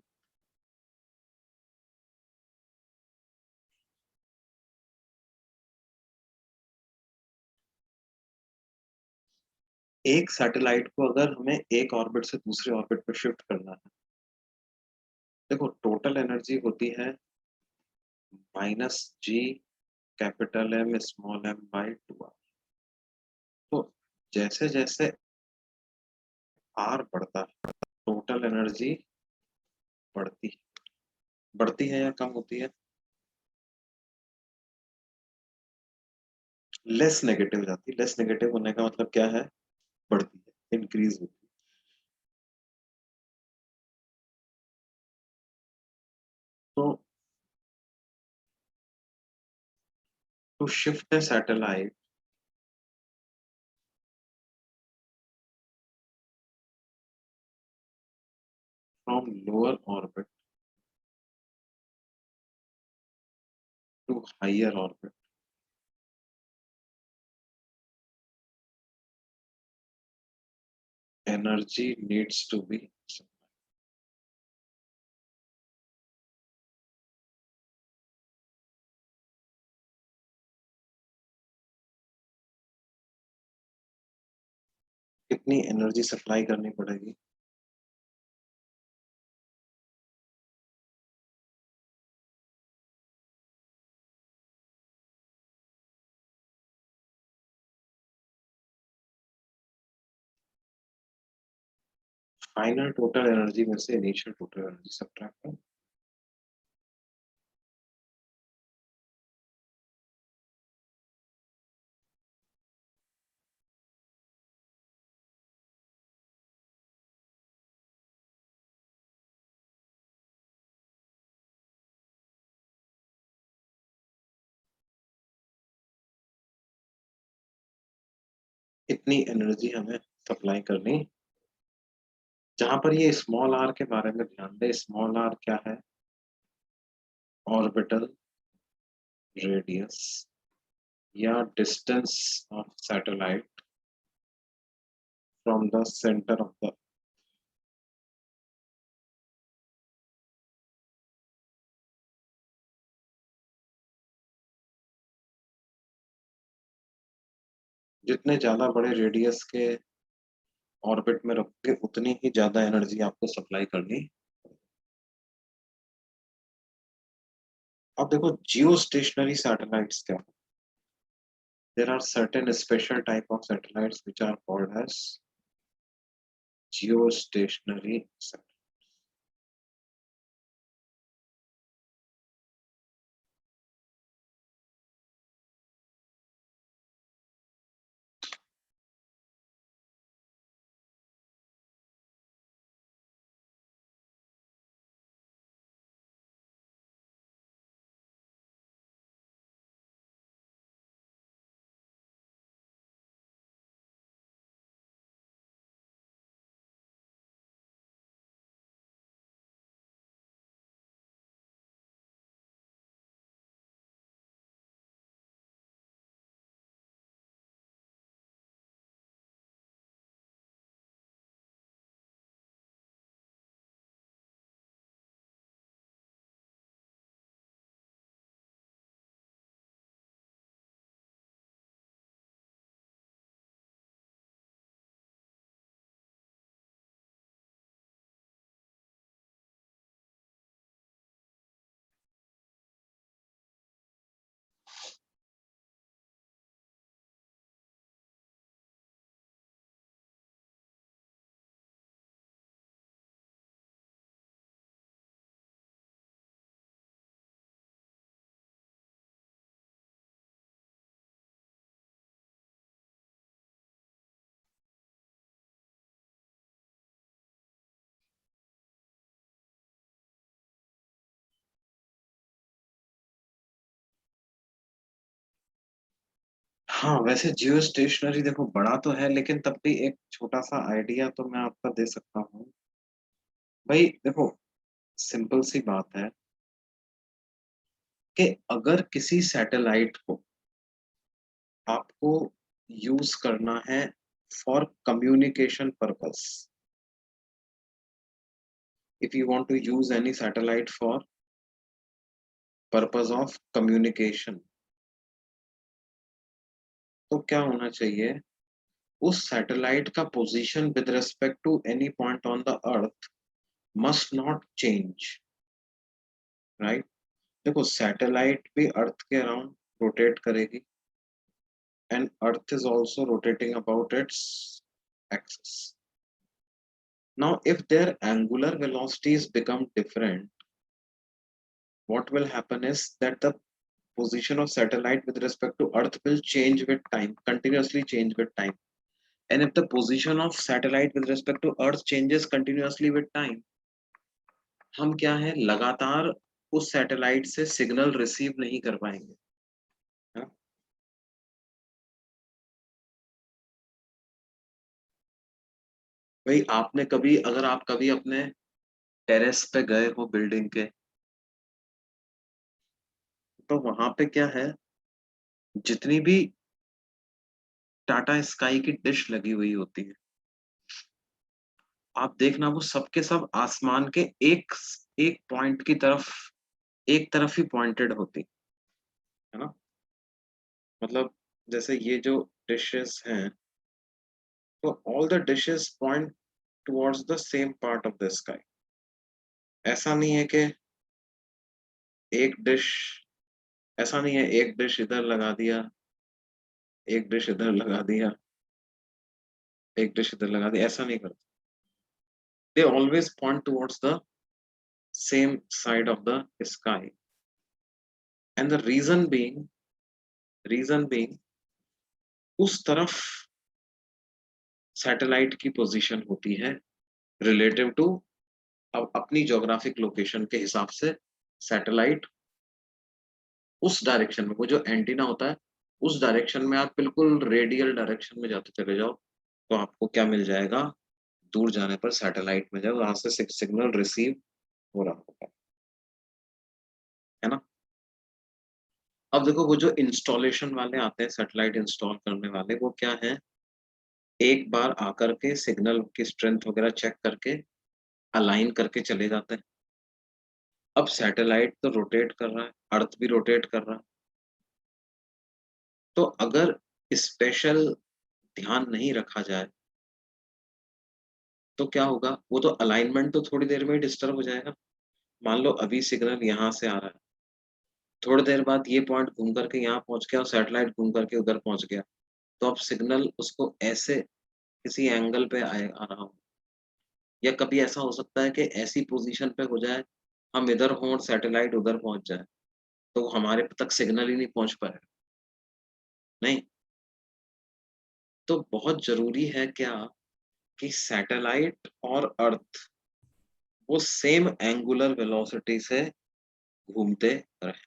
[SPEAKER 1] एक सैटेलाइट को अगर हमें एक ऑर्बिट से दूसरे ऑर्बिट पे शिफ्ट करना है, देखो टोटल एनर्जी होती है minus G capital M small M by two r. तो जैसे जैसे आर बढ़ता है टोटल एनर्जी बढ़ती बढ़ती है या कम होती है, लेस नेगेटिव जाती है। लेस नेगेटिव होने का मतलब क्या है, बढ़ती है, इंक्रीज होती है। तो to shift the satellite from lower orbit to higher orbit, energy needs to be supplied. कितनी एनर्जी सप्लाई करनी पड़ेगी, फाइनल टोटल एनर्जी में से इनिशियल टोटल एनर्जी सब्ट्रैक्ट करो। इतनी एनर्जी हमें सप्लाई करनी, जहां पर ये स्मॉल आर के बारे में ध्यान दे, स्मॉल आर क्या है, ऑर्बिटल रेडियस या distance of satellite from the centre of the, जितने ज्यादा बड़े रेडियस के ऑर्बिट में रखोगे उतनी ही ज्यादा एनर्जी आपको सप्लाई करनी। अब देखो जियो स्टेशनरी सैटेलाइट्स क्या है? There are certain special type of satellites which are called as geostationary satellites. हाँ वैसे जियो स्टेशनरी देखो बड़ा तो है, लेकिन तब भी एक छोटा सा आइडिया तो मैं आपको दे सकता हूँ। भाई देखो, सिंपल सी बात है कि अगर किसी सैटेलाइट को आपको यूज करना है for communication purpose, if you want to use any satellite for purpose of communication, तो क्या होना चाहिए? उस सैटेलाइट का position with respect to any point on the earth must not change, right? देखो सैटेलाइट भी अर्थ के अराउंड रोटेट करेगी, and earth is also rotating about its axis. Now if their angular velocities become different, what will happen is that the position of satellite with respect to earth will change with time, continuously change with time. And if the position of satellite with respect to earth changes continuously with time, हम क्या है लगातार उस satellite से signal receive नहीं कर पाएंगे, हाँ? भाई आपने कभी, अगर आप कभी अपने टेरेस पे गए हो बिल्डिंग के, तो वहां पे क्या है, जितनी भी टाटा स्काई की डिश लगी हुई होती है, आप देखना वो सबके सब आसमान के एक एक पॉइंट की तरफ, एक तरफ ही पॉइंटेड होती है ना? मतलब जैसे ये जो डिशेस हैं, तो all the dishes point towards the same part of the sky. ऐसा नहीं है कि एक डिश, ऐसा नहीं है एक डिश इधर लगा दिया, एक डिश इधर लगा दिया, एक डिश इधर लगा दिया, ऐसा नहीं करते. They always point towards the same side of the sky. And the reason being उस तरफ सैटेलाइट की पोजीशन होती है रिलेटिव टू, अब अपनी ज्योग्राफिक लोकेशन के हिसाब से सैटेलाइट उस डायरेक्शन में, वो जो एंटीना होता है उस डायरेक्शन में, आप बिल्कुल रेडियल डायरेक्शन में जाते चले जाओ, तो आपको क्या मिल जाएगा? दूर जाने पर सैटेलाइट में जाओ, वहां से सिग्नल रिसीव हो रहा होगा, है ना? अब देखो वो जो इंस्टॉलेशन वाले आते हैं, सैटेलाइट इंस्टॉल करने वाले, वो क्या है, एक बार आकर के सिग्नल की स्ट्रेंथ वगैरह चेक करके अलाइन करके चले जाते हैं. अब सैटेलाइट तो रोटेट कर रहा है, अर्थ भी रोटेट कर रहा है, तो अगर स्पेशल ध्यान नहीं रखा जाए तो क्या होगा, वो तो अलाइनमेंट तो थोड़ी देर में ही डिस्टर्ब हो जाएगा. मान लो अभी सिग्नल यहाँ से आ रहा है, थोड़ी देर बाद ये पॉइंट घूम करके यहाँ पहुंच गया और सैटेलाइट घूम करके उधर पहुंच गया, तो अब सिग्नल उसको ऐसे किसी एंगल पे आ रहा हो, या कभी ऐसा हो सकता है कि ऐसी पोजीशन पे हो जाए हम इधर हों और सैटेलाइट उधर पहुंच जाए, तो हमारे तक सिग्नल ही नहीं पहुंच पाए। नहीं, तो बहुत जरूरी है क्या कि सैटेलाइट और अर्थ वो सेम एंगुलर वेलोसिटी से घूमते रहे।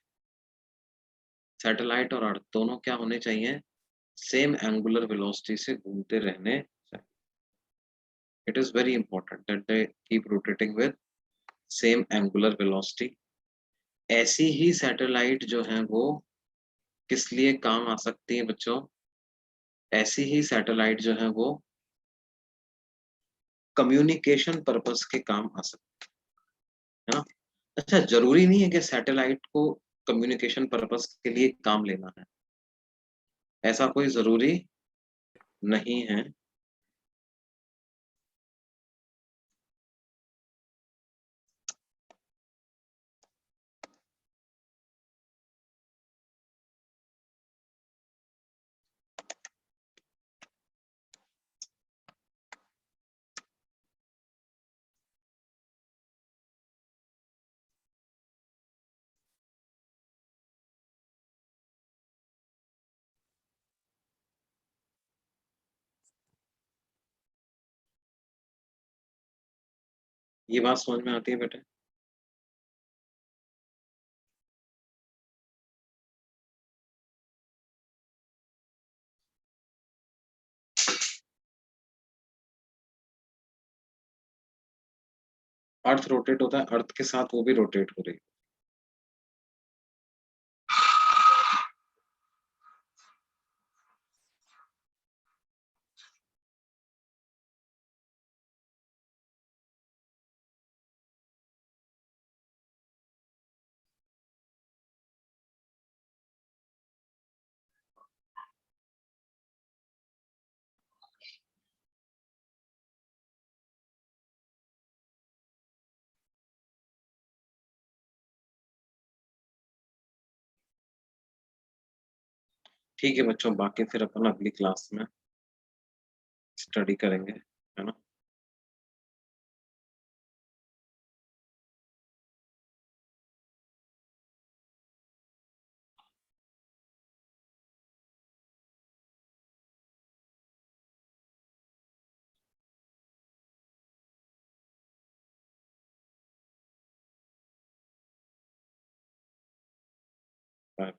[SPEAKER 1] सैटेलाइट और अर्थ दोनों क्या होने चाहिए, सेम एंगुलर वेलोसिटी से घूमते रहने चाहिए। It is very important that they keep rotating with same angular velocity. ऐसी ही सैटेलाइट जो है वो किस लिए काम आ सकती है बच्चों, ऐसी ही सैटेलाइट जो है वो कम्युनिकेशन पर्पस के काम आ सकती है ना। अच्छा, जरूरी नहीं है कि सैटेलाइट को कम्युनिकेशन पर्पस के लिए काम लेना है, ऐसा कोई जरूरी नहीं है। ये बात समझ में आती है बेटे? अर्थ रोटेट होता है, अर्थ के साथ वो भी रोटेट हो रही है। ठीक है बच्चों, बाकी फिर अपन अगली क्लास में स्टडी करेंगे, है ना। बाय।